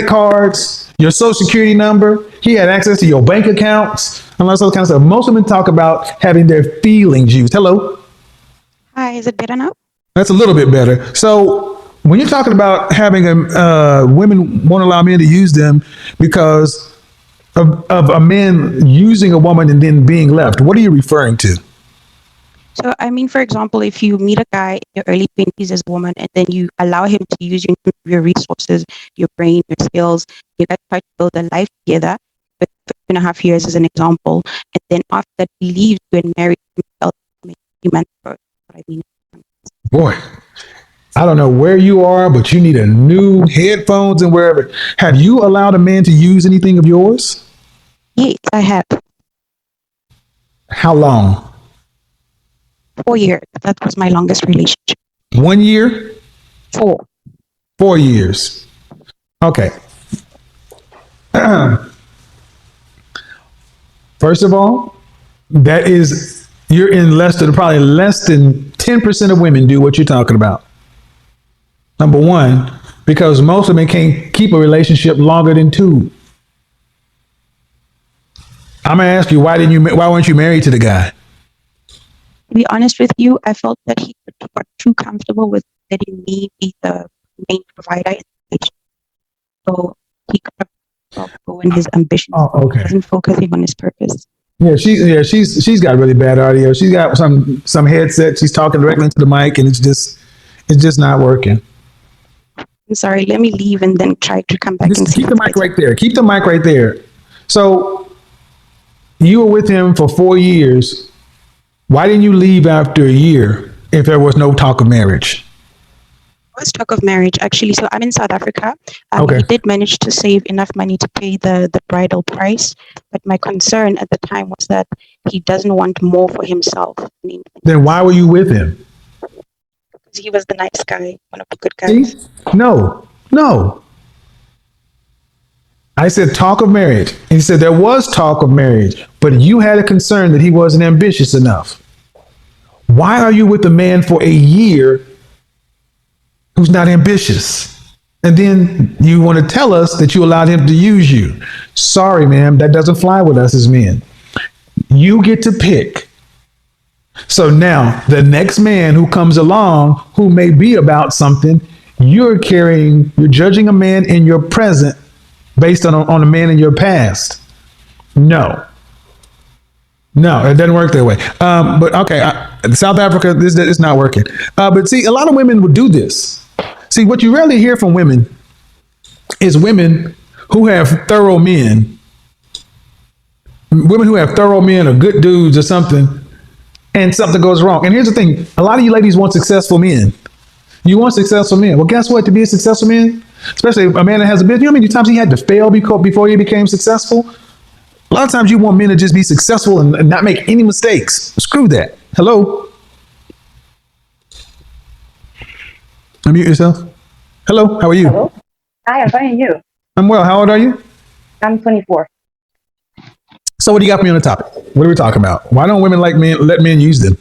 cards, your social security number. He had access to your bank accounts, and all that kind of stuff. Most women talk about having their feelings used. Hello. Hi, is it better now? That's a little bit better. So when you're talking about having women won't allow men to use them because of a man using a woman and then being left, what are you referring to? So, I mean, for example, if you meet a guy in your early 20s as a woman, and then you allow him to use your resources, your brain, your skills, you guys try to build a life together for 2.5 years as an example, and then after that he leaves you and marries himself, what I mean. Boy, I don't know where you are, but you need a new headphones and wherever. Have you allowed a man to use anything of yours? Yes, I have. How long? 4 years. That was my longest relationship. 1 year? 4. 4 years. Okay. First of all, you're in probably less than 10% of women do what you're talking about. Number one, because most women can't keep a relationship longer than 2. I'm gonna ask you, why weren't you married to the guy? To be honest with you, I felt that he got too comfortable with letting me be the main provider in the relationship. So he could have go in his ambition. Oh, okay. He wasn't focusing on his purpose. She's got really bad audio. She's got some headset. She's talking directly into the mic, and it's just not working. I'm sorry, let me leave and then try to come back and Just see. keep the mic right there. Keep the mic right there. So you were with him for 4 years. Why didn't you leave after a year if there was no talk of marriage? Let's talk of marriage, actually. So I'm in South Africa. Okay. He did manage to save enough money to pay the bridal price. But my concern at the time was that he doesn't want more for himself. I mean, Then why were you with him? because he was the nice guy, one of the good guys. See? No. I said talk of marriage. And he said there was talk of marriage, but you had a concern that he wasn't ambitious enough. Why are you with a man for a year who's not ambitious? And then you want to tell us that you allowed him to use you. Sorry, ma'am, that doesn't fly with us as men. You get to pick. So now the next man who comes along who may be about something, you're judging a man in your present based on a man in your past. No, it doesn't work that way. But okay, South Africa, this is not working. But see, a lot of women would do this. See, what you rarely hear from women is women who have thorough men. Women who have thorough men or good dudes or something, and something goes wrong. And here's the thing. A lot of you ladies want successful men. You want successful men. Well, guess what? To be a successful man, especially a man that has a business, you know how many times he had to fail before he became successful? A lot of times you want men to just be successful and not make any mistakes. Screw that. Hello? Unmute yourself. Hello, how are you? Hello. Hi, I'm fine. And you? I'm well. How old are you? I'm 24. So what do you got for me on the topic? What are we talking about? Why don't women let men use them?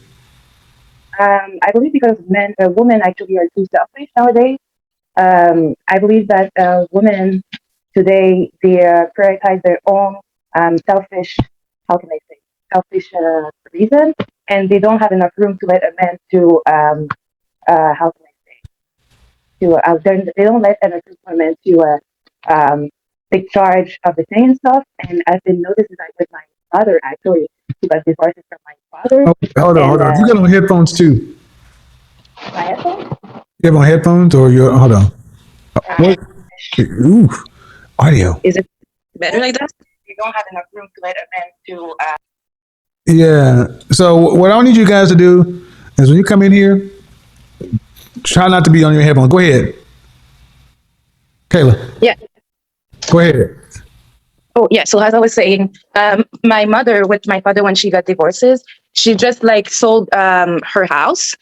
I believe because women actually are too selfish nowadays. I believe that women today, they prioritize their own selfish, how can I say, selfish reason, and they don't have enough room to let a man to, how can I say, to, they don't let enough room for a man to take charge of the thing and stuff. And I've been noticing that with my father, actually, who got divorced from my father. Oh, hold on. You got on headphones too. My headphones? You have on headphones or you're, hold on. What? Ooh, audio. Is it better like that? You don't have enough room to let a man to. Yeah. So what I need you guys to do is when you come in here, try not to be on your headphones. Go ahead. Kayla. Yeah. Go ahead. Oh, yeah. So as I was saying, my mother with my father, when she got divorces, she just like sold her house.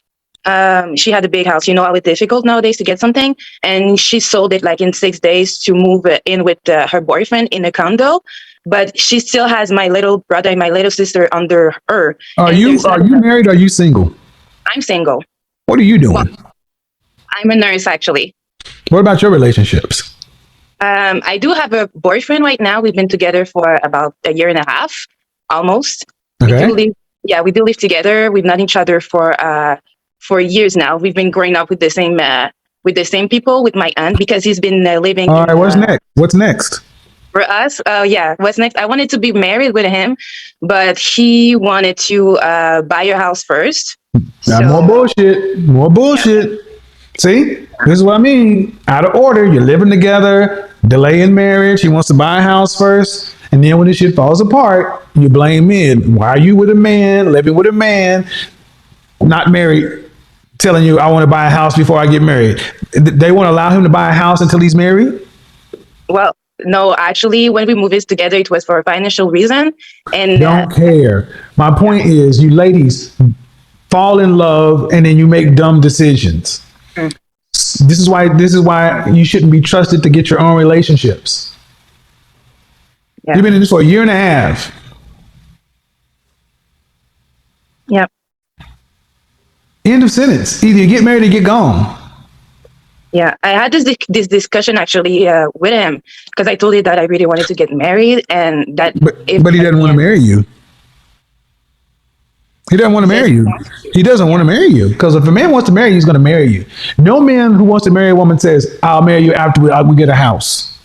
She had a big house, you know how it's difficult nowadays to get something. And she sold it like in 6 days to move in with her boyfriend in a condo. But she still has my little brother and my little sister under her. Are you married or are you single? I'm single. What are you doing? Well, I'm a nurse, actually. What about your relationships? I do have a boyfriend right now. We've been together for about a year and a half, almost. Okay. We do live together. We've known each other for years now. We've been growing up with the same people, with my aunt, because he's been living. All right, what's next? What's next? For us, what's next? I wanted to be married with him, but he wanted to buy a house first. More bullshit. More bullshit. Yeah. See, this is what I mean. Out of order. You're living together, delaying marriage. He wants to buy a house first. And then when this shit falls apart, you blame men. Why are you with a man, living with a man, not married, telling you, I want to buy a house before I get married? They won't allow him to buy a house until he's married? Well, no, actually, when we moved together, it was for a financial reason. And don't care. My point is, you ladies fall in love and then you make dumb decisions. This is why you shouldn't be trusted to get your own relationships. Yeah. You've been in this for a year and a half. Yep. End of sentence. Either you get married or get gone. Yeah, I had this discussion actually with him because I told him that I really wanted to get married and that. But he doesn't want to marry you. He doesn't want to marry you. He doesn't want to marry you because if a man wants to marry you, he's going to marry you. No man who wants to marry a woman says, "I'll marry you after we get a house."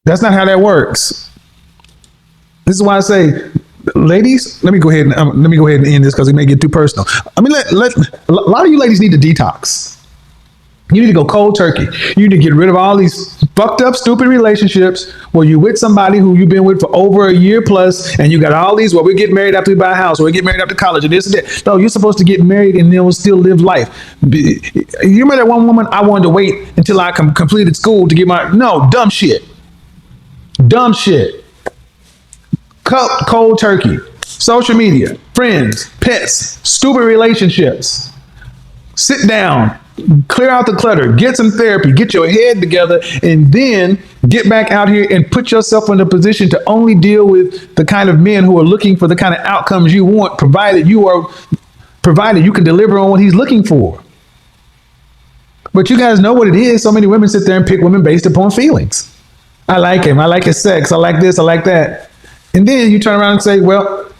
That's not how that works. This is why I say ladies, let me go ahead and end this because it may get too personal. I mean, a lot of you ladies need to detox. You need to go cold turkey. You need to get rid of all these fucked up, stupid relationships where you're with somebody who you've been with for over a year plus, and you got all these, well, we get married after we buy a house, or we get married after college, and this and that. No, you're supposed to get married and then still live life. You remember that one woman, I wanted to wait until I completed school to get no, dumb shit. Dumb shit. Cold turkey. Social media, friends, pets, stupid relationships. Sit down. Clear out the clutter, get some therapy, get your head together, and then get back out here and put yourself in a position to only deal with the kind of men who are looking for the kind of outcomes you want, provided you can deliver on what he's looking for. But you guys know what it is. So many women sit there and pick women based upon feelings. I like him. I like his sex. I like this. I like that. And then you turn around and say, well,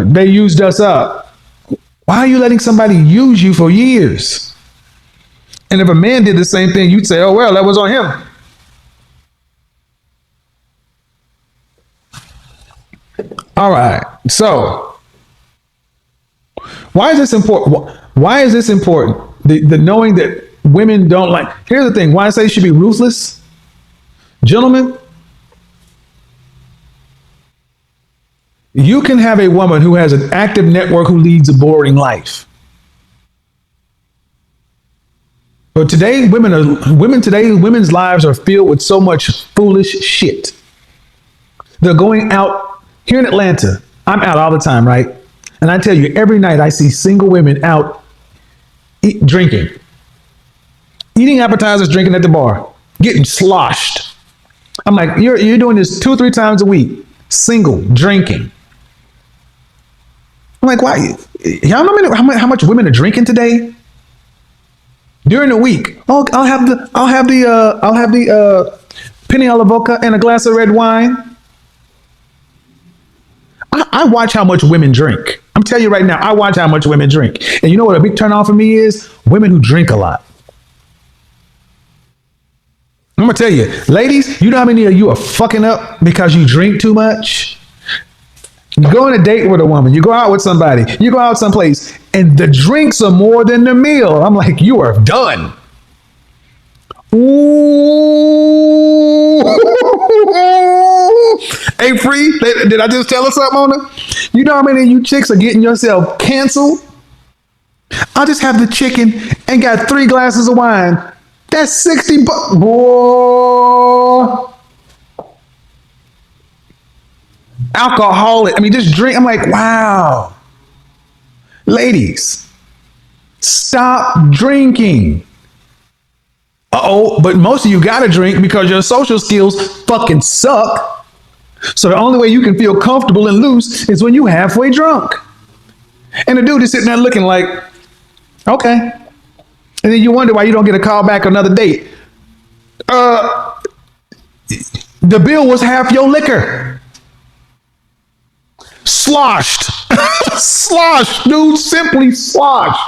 they used us up. Why are you letting somebody use you for years? And if a man did the same thing, you'd say, oh, well, that was on him. All right. So why is this important? Why is this important? The knowing that women don't like. Here's the thing. Why I say she should be ruthless. Gentlemen, you can have a woman who has an active network who leads a boring life. But today, women's lives are filled with so much foolish shit. They're going out here in Atlanta. I'm out all the time, right? And I tell you, every night I see single women out drinking, eating appetizers, drinking at the bar, getting sloshed. I'm like, you're doing this 2-3 times a week, single, drinking. I'm like, why? Y'all know how much women are drinking today? During the week, oh, I'll have the penny alla vodka and a glass of red wine. I watch how much women drink. I'm telling you right now, I watch how much women drink. And you know what a big turn off for me is? Women who drink a lot. I'm gonna tell you, ladies, you know how many of you are fucking up because you drink too much? You go on a date with a woman, you go out with somebody, you go out someplace, and the drinks are more than the meal. I'm like, you are done. Ooh. Hey, Free, did I just tell her something on her? You know how many of you chicks are getting yourself canceled? I'll just have the chicken and got 3 glasses of wine. That's $60. Boy. Alcoholic. I mean, just drink. I'm like, wow. Ladies, stop drinking. Uh-oh, but most of you gotta drink because your social skills fucking suck. So the only way you can feel comfortable and loose is when you halfway drunk. And the dude is sitting there looking like, okay. And then you wonder why you don't get a call back another date. The bill was half your liquor. Sloshed. Sloshed, dude. Simply sloshed.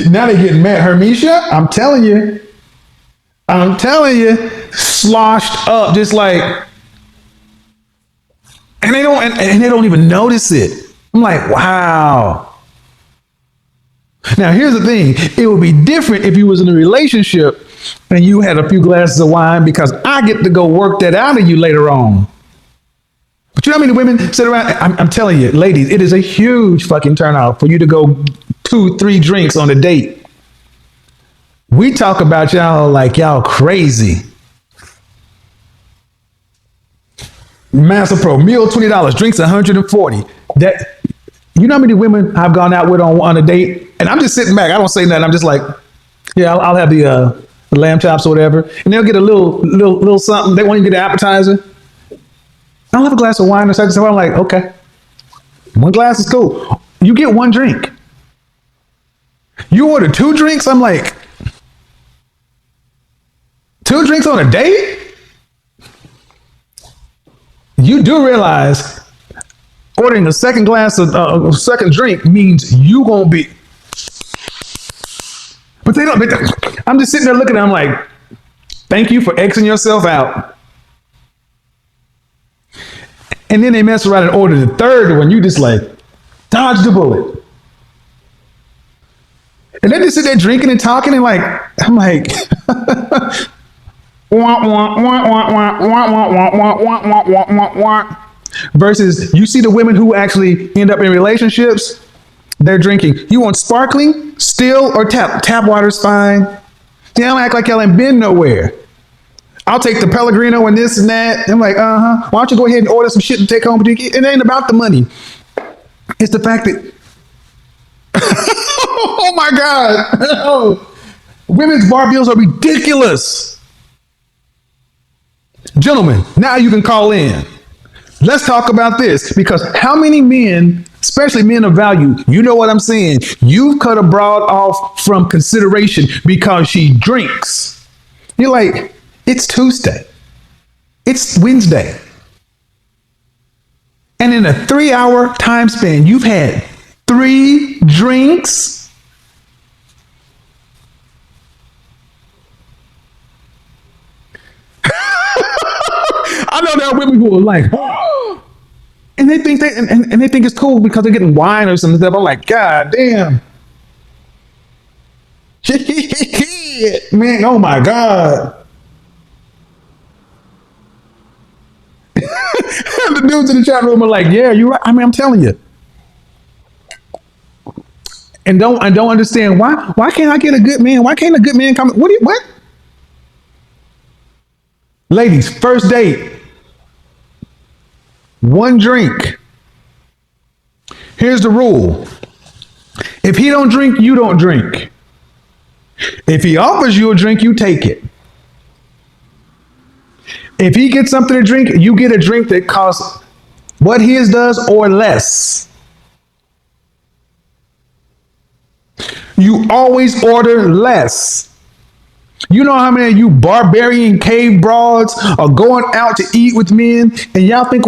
Now they getting mad. Hermesia, I'm telling you, sloshed up, just like, and they don't even notice it. I'm like, wow. Now here's the thing. It would be different if you was in a relationship and you had a few glasses of wine, because I get to go work that out of you later on. But you know how many women sit around? I'm telling you, ladies, it is a huge fucking turnout for you to go 2-3 drinks on a date. We talk about y'all like y'all crazy. Master Pro, meal $20, drinks $140. That, you know how many women I've gone out with on a date, and I'm just sitting back. I don't say nothing. I'm just like, yeah, I'll have the lamb chops or whatever, and they'll get a little something. They won't even get an appetizer. I'll have a glass of wine or something. So I'm like, okay, 1 glass is cool. You get 1 drink. You order 2 drinks. I'm like, 2 drinks on a date? You do realize ordering a second glass of a second drink means you gonna be. But they don't. I'm just sitting there looking at them like, Thank you for Xing yourself out. And then they mess around and order the third one. You just like, dodge the bullet. And they just sit there drinking and talking and like, I'm like, versus you see the women who actually end up in relationships, they're drinking. You want sparkling, still, or tap? Tap water's fine. They don't act like y'all ain't been nowhere. I'll take the Pellegrino and this and that. I'm like, why don't you go ahead and order some shit to take home? It ain't about the money. It's the fact that, oh my God. Women's bar bills are ridiculous. Gentlemen, now you can call in. Let's talk about this, because how many men, especially men of value, you know what I'm saying? You've cut a broad off from consideration because she drinks. You're like, it's Tuesday. It's Wednesday. And in a 3-hour time span, you've had 3 drinks. I know there are women who are like, oh, and they think and they think it's cool because they're getting wine or something. I'm like, God damn. Man, oh my God. The dudes in the chat room are like, yeah, you're right. I mean, I'm telling you. And don't understand why can't I get a good man? Why can't a good man come? What? Ladies, first date. 1 drink. Here's the rule. If he don't drink, you don't drink. If he offers you a drink, you take it. If he gets something to drink, you get a drink that costs what his does or less. You always order less. You know how many of you barbarian cave broads are going out to eat with men and y'all think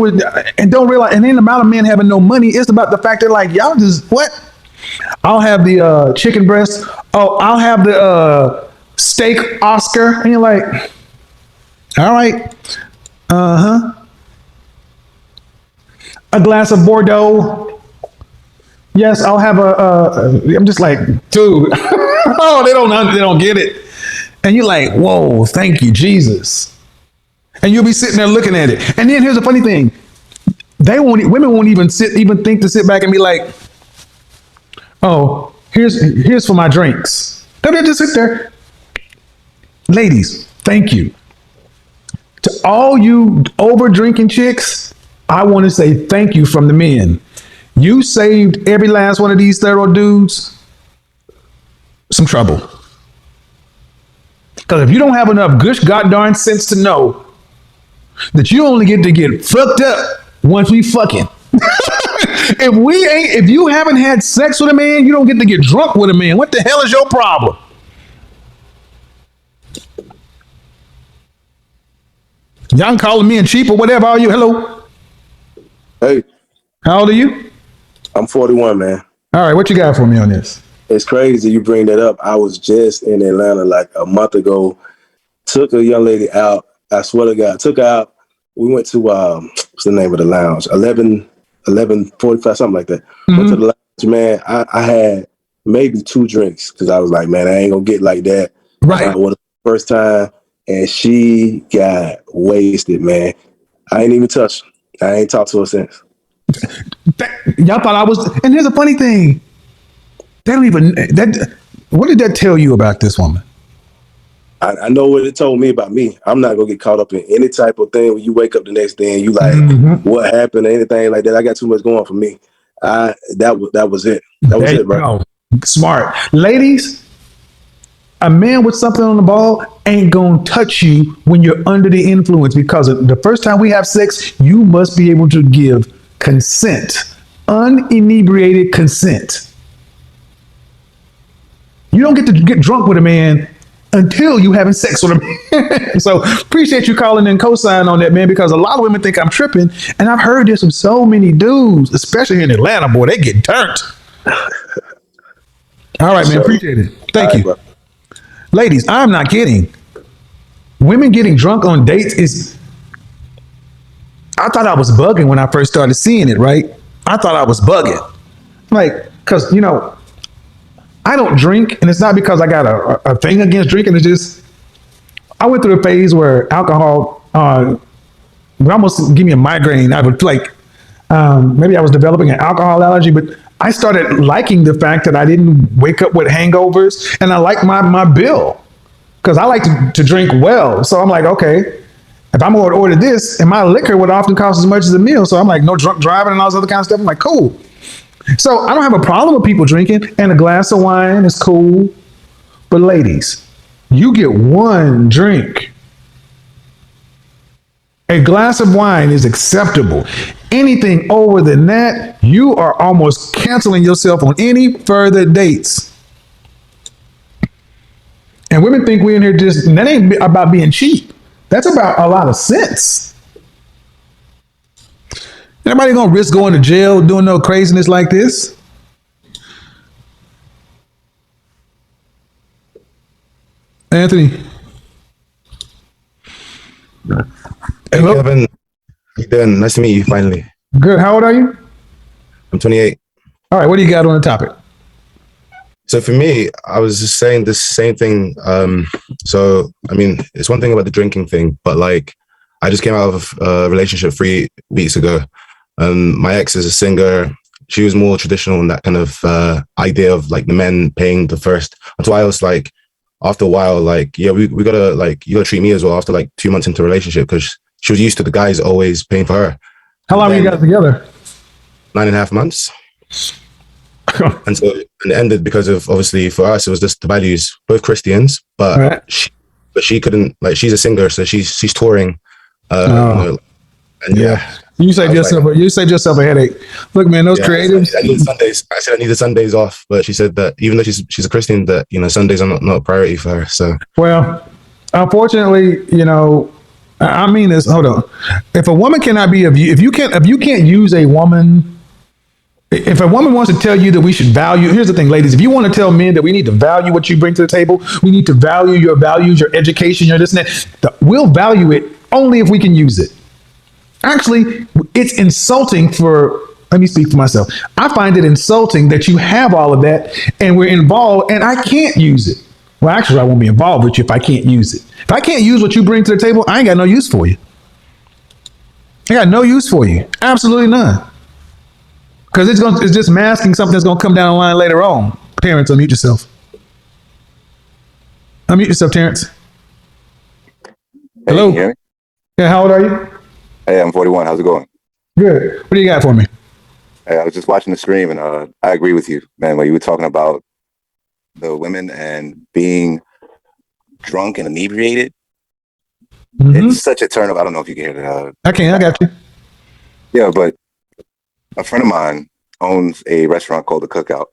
and don't realize, and ain't about a man having no money. It's about the fact that like, y'all just, what? I'll have the chicken breast. Oh, I'll have the steak Oscar. And you're like, all right. A glass of Bordeaux. Yes, I'll have I'm just like, dude. Oh, they don't get it. And you're like, whoa, thank you, Jesus. And you'll be sitting there looking at it. And then here's the funny thing. Women won't even think to sit back and be like, oh, here's for my drinks. They'll just sit there. Ladies, thank you. To all you over drinking chicks, I want to say thank you from the men. You saved every last one of these thorough dudes some trouble. Because if you don't have enough gosh goddamn sense to know that you only get to get fucked up once we fucking. If you haven't had sex with a man, you don't get to get drunk with a man. What the hell is your problem? Y'all calling me cheap or whatever are you? Hello. Hey. How old are you? I'm 41, man. All right, what you got for me on this? It's crazy you bring that up. I was just in Atlanta like a month ago. Took a young lady out. I swear to God, took her out. We went to what's the name of the lounge? 11:45, something like that. Mm-hmm. Went to the lounge, man. I had maybe 2 drinks because I was like, man, I ain't gonna get like that. Right. I was the first time, and she got wasted, man. I ain't even touched her. I ain't talked to her since. Y'all thought I was, and here's the funny thing. They don't even, what did that tell you about this woman? I know what it told me about me. I'm not gonna get caught up in any type of thing when you wake up the next day and you like, what happened or anything like that. I got too much going for me. That was it. That was it, bro. Smart. Ladies, a man with something on the ball ain't gonna touch you when you're under the influence, because the first time we have sex, you must be able to give consent, uninebriated consent. You don't get to get drunk with a man until you having sex with him. So appreciate you calling and co-sign on that, man, because a lot of women think I'm tripping. And I've heard this from so many dudes, especially in Atlanta, boy, they get turned. All right, man, appreciate it. Thank you. Bro. Ladies, I'm not kidding. women getting drunk on dates is, I thought I was bugging when I first started seeing it, right? I thought I was bugging. Like, because, you know, I don't drink, and it's not because I got a thing against drinking. It's just, I went through a phase where alcohol would almost give me a migraine. I would feel like maybe I was developing an alcohol allergy, but I started liking the fact that I didn't wake up with hangovers, and I like my bill because I like to drink well. So I'm like, okay, if I'm going to order this, and my liquor would often cost as much as a meal, so I'm like, no drunk driving and all this other kind of stuff. I'm like, cool. So I don't have a problem with people drinking, and a glass of wine is cool. But ladies, you get one drink. A glass of wine is acceptable. Anything over than that, you are almost canceling yourself on any further dates. And women think we're in here just, and that ain't about being cheap. That's about a lot of sense. Anybody gonna risk going to jail doing no craziness like this? Anthony. Hey, Hello? Kevin. How you doing? Nice to meet you finally. Good. How old are you? I'm 28. All right. What do you got on the topic? So for me, I was just saying the same thing. So, I mean, it's one thing about the drinking thing, but like, I just came out of a relationship 3 weeks ago. My ex is a singer. She was more traditional in that kind of idea of like the men paying the first. Until I was like, after a while, like, yeah, we gotta like, you gotta treat me as well after like 2 months into a relationship, because she was used to the guys always paying for her. How long were you guys together? 9.5 months. And so it ended because of, obviously for us, it was just the values, both Christians, but right. she couldn't, like, she's a singer, so she's touring. You know, and yeah. You saved yourself a headache. Look, man, those creatives. I needed Sundays. I said I needed Sundays off, but she said that even though she's a Christian, that, you know, Sundays are not a priority for her. So Well, unfortunately, you know, I mean this. Hold on. If a woman cannot be of you, if you can't use a woman. If a woman wants to tell you that we should value, here's the thing, ladies, if you want to tell men that we need to value what you bring to the table, we need to value your values, your education, your this and that, we'll value it only if we can use it. Actually, it's insulting let me speak for myself. I find it insulting that you have all of that and we're involved and I can't use it. Well, actually, I won't be involved with you if I can't use it. If I can't use what you bring to the table, I ain't got no use for you. I got no use for you. Absolutely none. Because it's just masking something that's going to come down the line later on. Terrence, unmute yourself. Unmute yourself, Terrence. Hello? Hey, can you hear me? Yeah, how old are you? Hey, I'm 41. How's it going? Good. What do you got for me? Hey, I was just watching the stream, and I agree with you, man, when you were talking about the women and being drunk and inebriated. Mm-hmm. It's such a turn up. I don't know if you can hear that. I got you. Yeah, but a friend of mine owns a restaurant called The Cookout,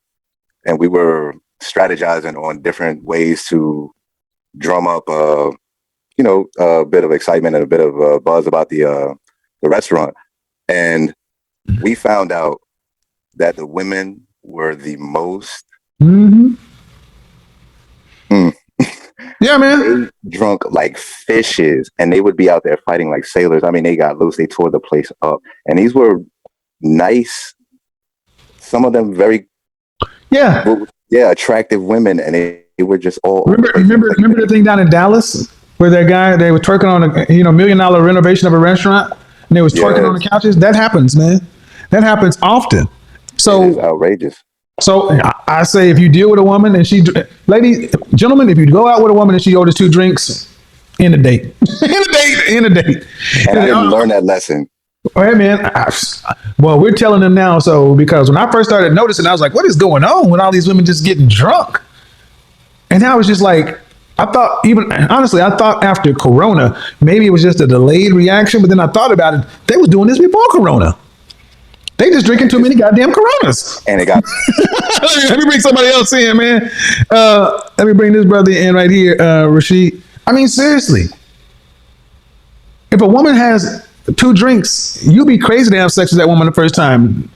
and we were strategizing on different ways to drum up, a bit of excitement and a bit of buzz about the restaurant. And we found out that the women were the most Yeah, man. drunk like fishes, and they would be out there fighting like sailors. I mean, they got loose. They tore the place up, and these were nice, some of them very attractive women, and they were just all remember the thing down in Dallas where that guy, they were twerking on a $1 million renovation of a restaurant and they was twerking on the couches. That happens, man. That happens often. So it's outrageous. So I say, if you deal with a woman and gentlemen, if you go out with a woman and she orders 2 drinks, end the date. end the date. And I didn't learn that lesson. Hey, man. Well, we're telling them now. So, because when I first started noticing, I was like, what is going on with all these women just getting drunk? And I was just like, I thought after Corona, maybe it was just a delayed reaction. But then I thought about it. They was doing this before Corona. They just drinking too many goddamn Coronas. And it got... Let me bring somebody else in, man. Let me bring this brother in right here, Rashid. I mean, seriously. If a woman has 2 drinks, you'd be crazy to have sex with that woman the first time.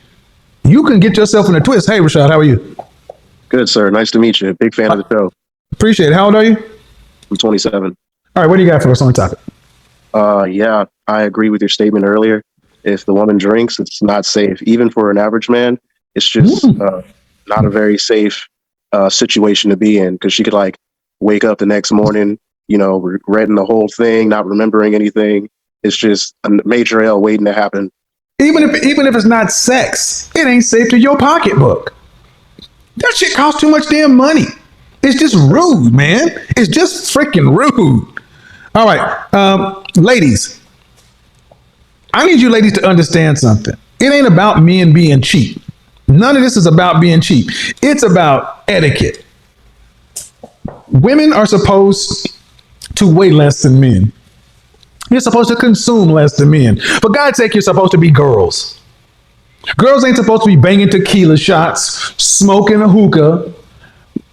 You can get yourself in a twist. Hey, Rashad, how are you? Good, sir. Nice to meet you. Big fan of the show. Appreciate it. How old are you? I'm 27. All right, what do you got for us on the topic? Yeah, I agree with your statement earlier. If the woman drinks, it's not safe. Even for an average man, it's just not a very safe situation to be in, because she could like wake up the next morning, regretting the whole thing, not remembering anything. It's just a major L waiting to happen. Even if it's not sex, it ain't safe to your pocketbook. That shit costs too much damn money. It's just rude, man. It's just freaking rude. All right, ladies, I need you ladies to understand something. It ain't about men being cheap. None of this is about being cheap. It's about etiquette. Women are supposed to weigh less than men. You're supposed to consume less than men. For God's sake, you're supposed to be girls. Girls ain't supposed to be banging tequila shots, smoking a hookah,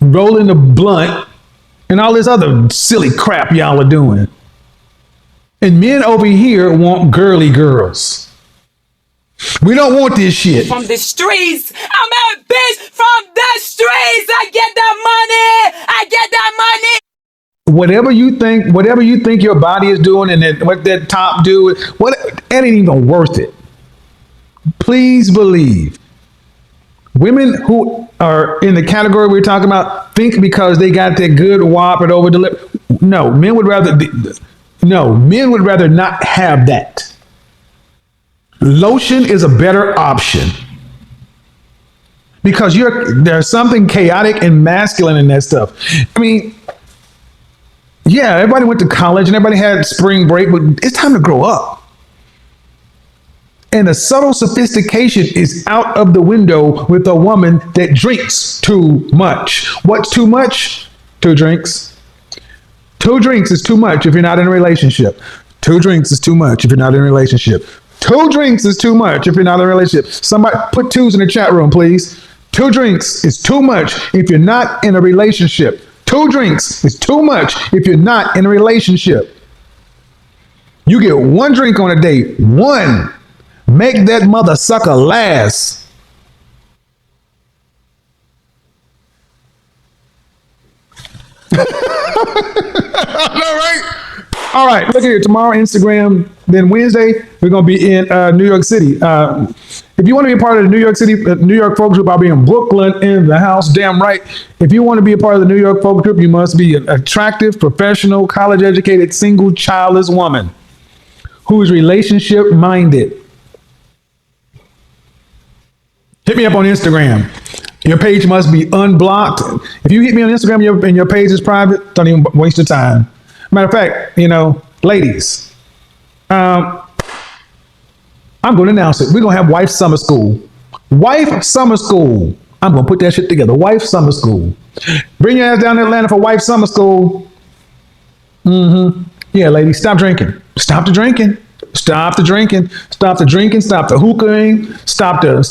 rolling a blunt, and all this other silly crap y'all are doing. And men over here want girly girls. We don't want this shit. From the streets, I'm a bitch from the streets. I get that money. I get that money. Whatever you think your body is doing, and that what that top do, it ain't even worth it. Please believe. Women who are in the category we're talking about think because they got that good whop and over deliver. No, men would rather not have that. Lotion is a better option because there's something chaotic and masculine in that stuff. I mean, yeah, everybody went to college and everybody had spring break, but it's time to grow up. And the subtle sophistication is out of the window with a woman that drinks too much. What's too much? 2 drinks. 2 drinks is too much if you're not in a relationship. 2 drinks is too much if you're not in a relationship. 2 drinks is too much if you're not in a relationship. Somebody put 2s in the chat room, please. 2 drinks is too much if you're not in a relationship. 2 drinks is too much if you're not in a relationship. You get 1 drink on a date. 1. Make that mother sucker last. All right, look here. Tomorrow, Instagram. Then Wednesday, we're going to be in New York City. If you want to be a part of the New York City, New York folk group, I'll be in Brooklyn in the house. Damn right. If you want to be a part of the New York folk group, you must be an attractive, professional, college-educated, single, childless woman who is relationship-minded. Hit me up on Instagram. Your page must be unblocked. If you hit me on Instagram and your page is private, don't even waste your time. Matter of fact, ladies, I'm going to announce it. We're going to have Wife Summer School. Wife Summer School. I'm going to put that shit together. Wife Summer School. Bring your ass down to Atlanta for Wife Summer School. Yeah, ladies, stop drinking. Stop the drinking. Stop the drinking. Stop the drinking. Stop the hookahing. Stop the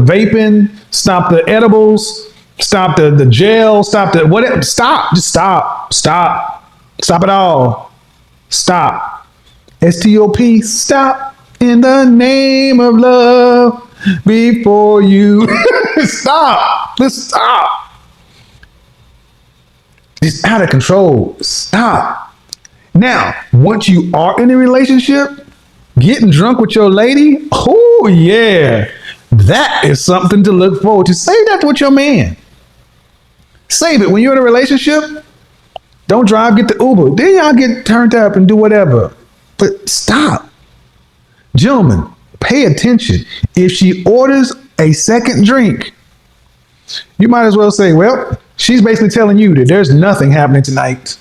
vaping. Stop the edibles. Stop the gel. Stop the whatever. Stop. Just stop. Stop. Stop it all. Stop. STOP. Stop. In the name of love. Before you stop. Just stop. It's out of control. Stop. Now, once you are in a relationship, getting drunk with your lady, oh yeah, that is something to look forward to. Save that with your man. Save it. When you're in a relationship, don't drive, get the Uber. Then y'all get turned up and do whatever. But stop. Gentlemen, pay attention. If she orders a second drink, you might as well say, well, she's basically telling you that there's nothing happening tonight.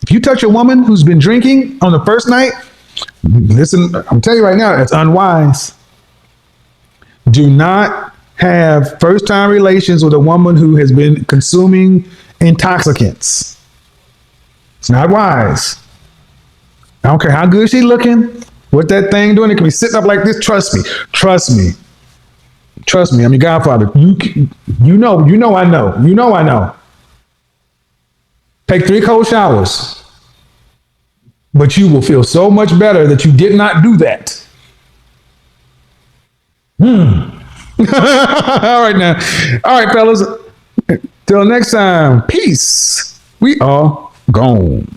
If you touch a woman who's been drinking on the first night, listen, I'm telling you right now, it's unwise. Do not have first-time relations with a woman who has been consuming intoxicants. It's not wise. I don't care how good she's looking, what that thing doing, it can be sitting up like this. Trust me. Trust me. Trust me. I'm your godfather. You know I know. Take 3 cold showers. But you will feel so much better that you did not do that. All right now. All right, fellas. Till next time. Peace. We are gone.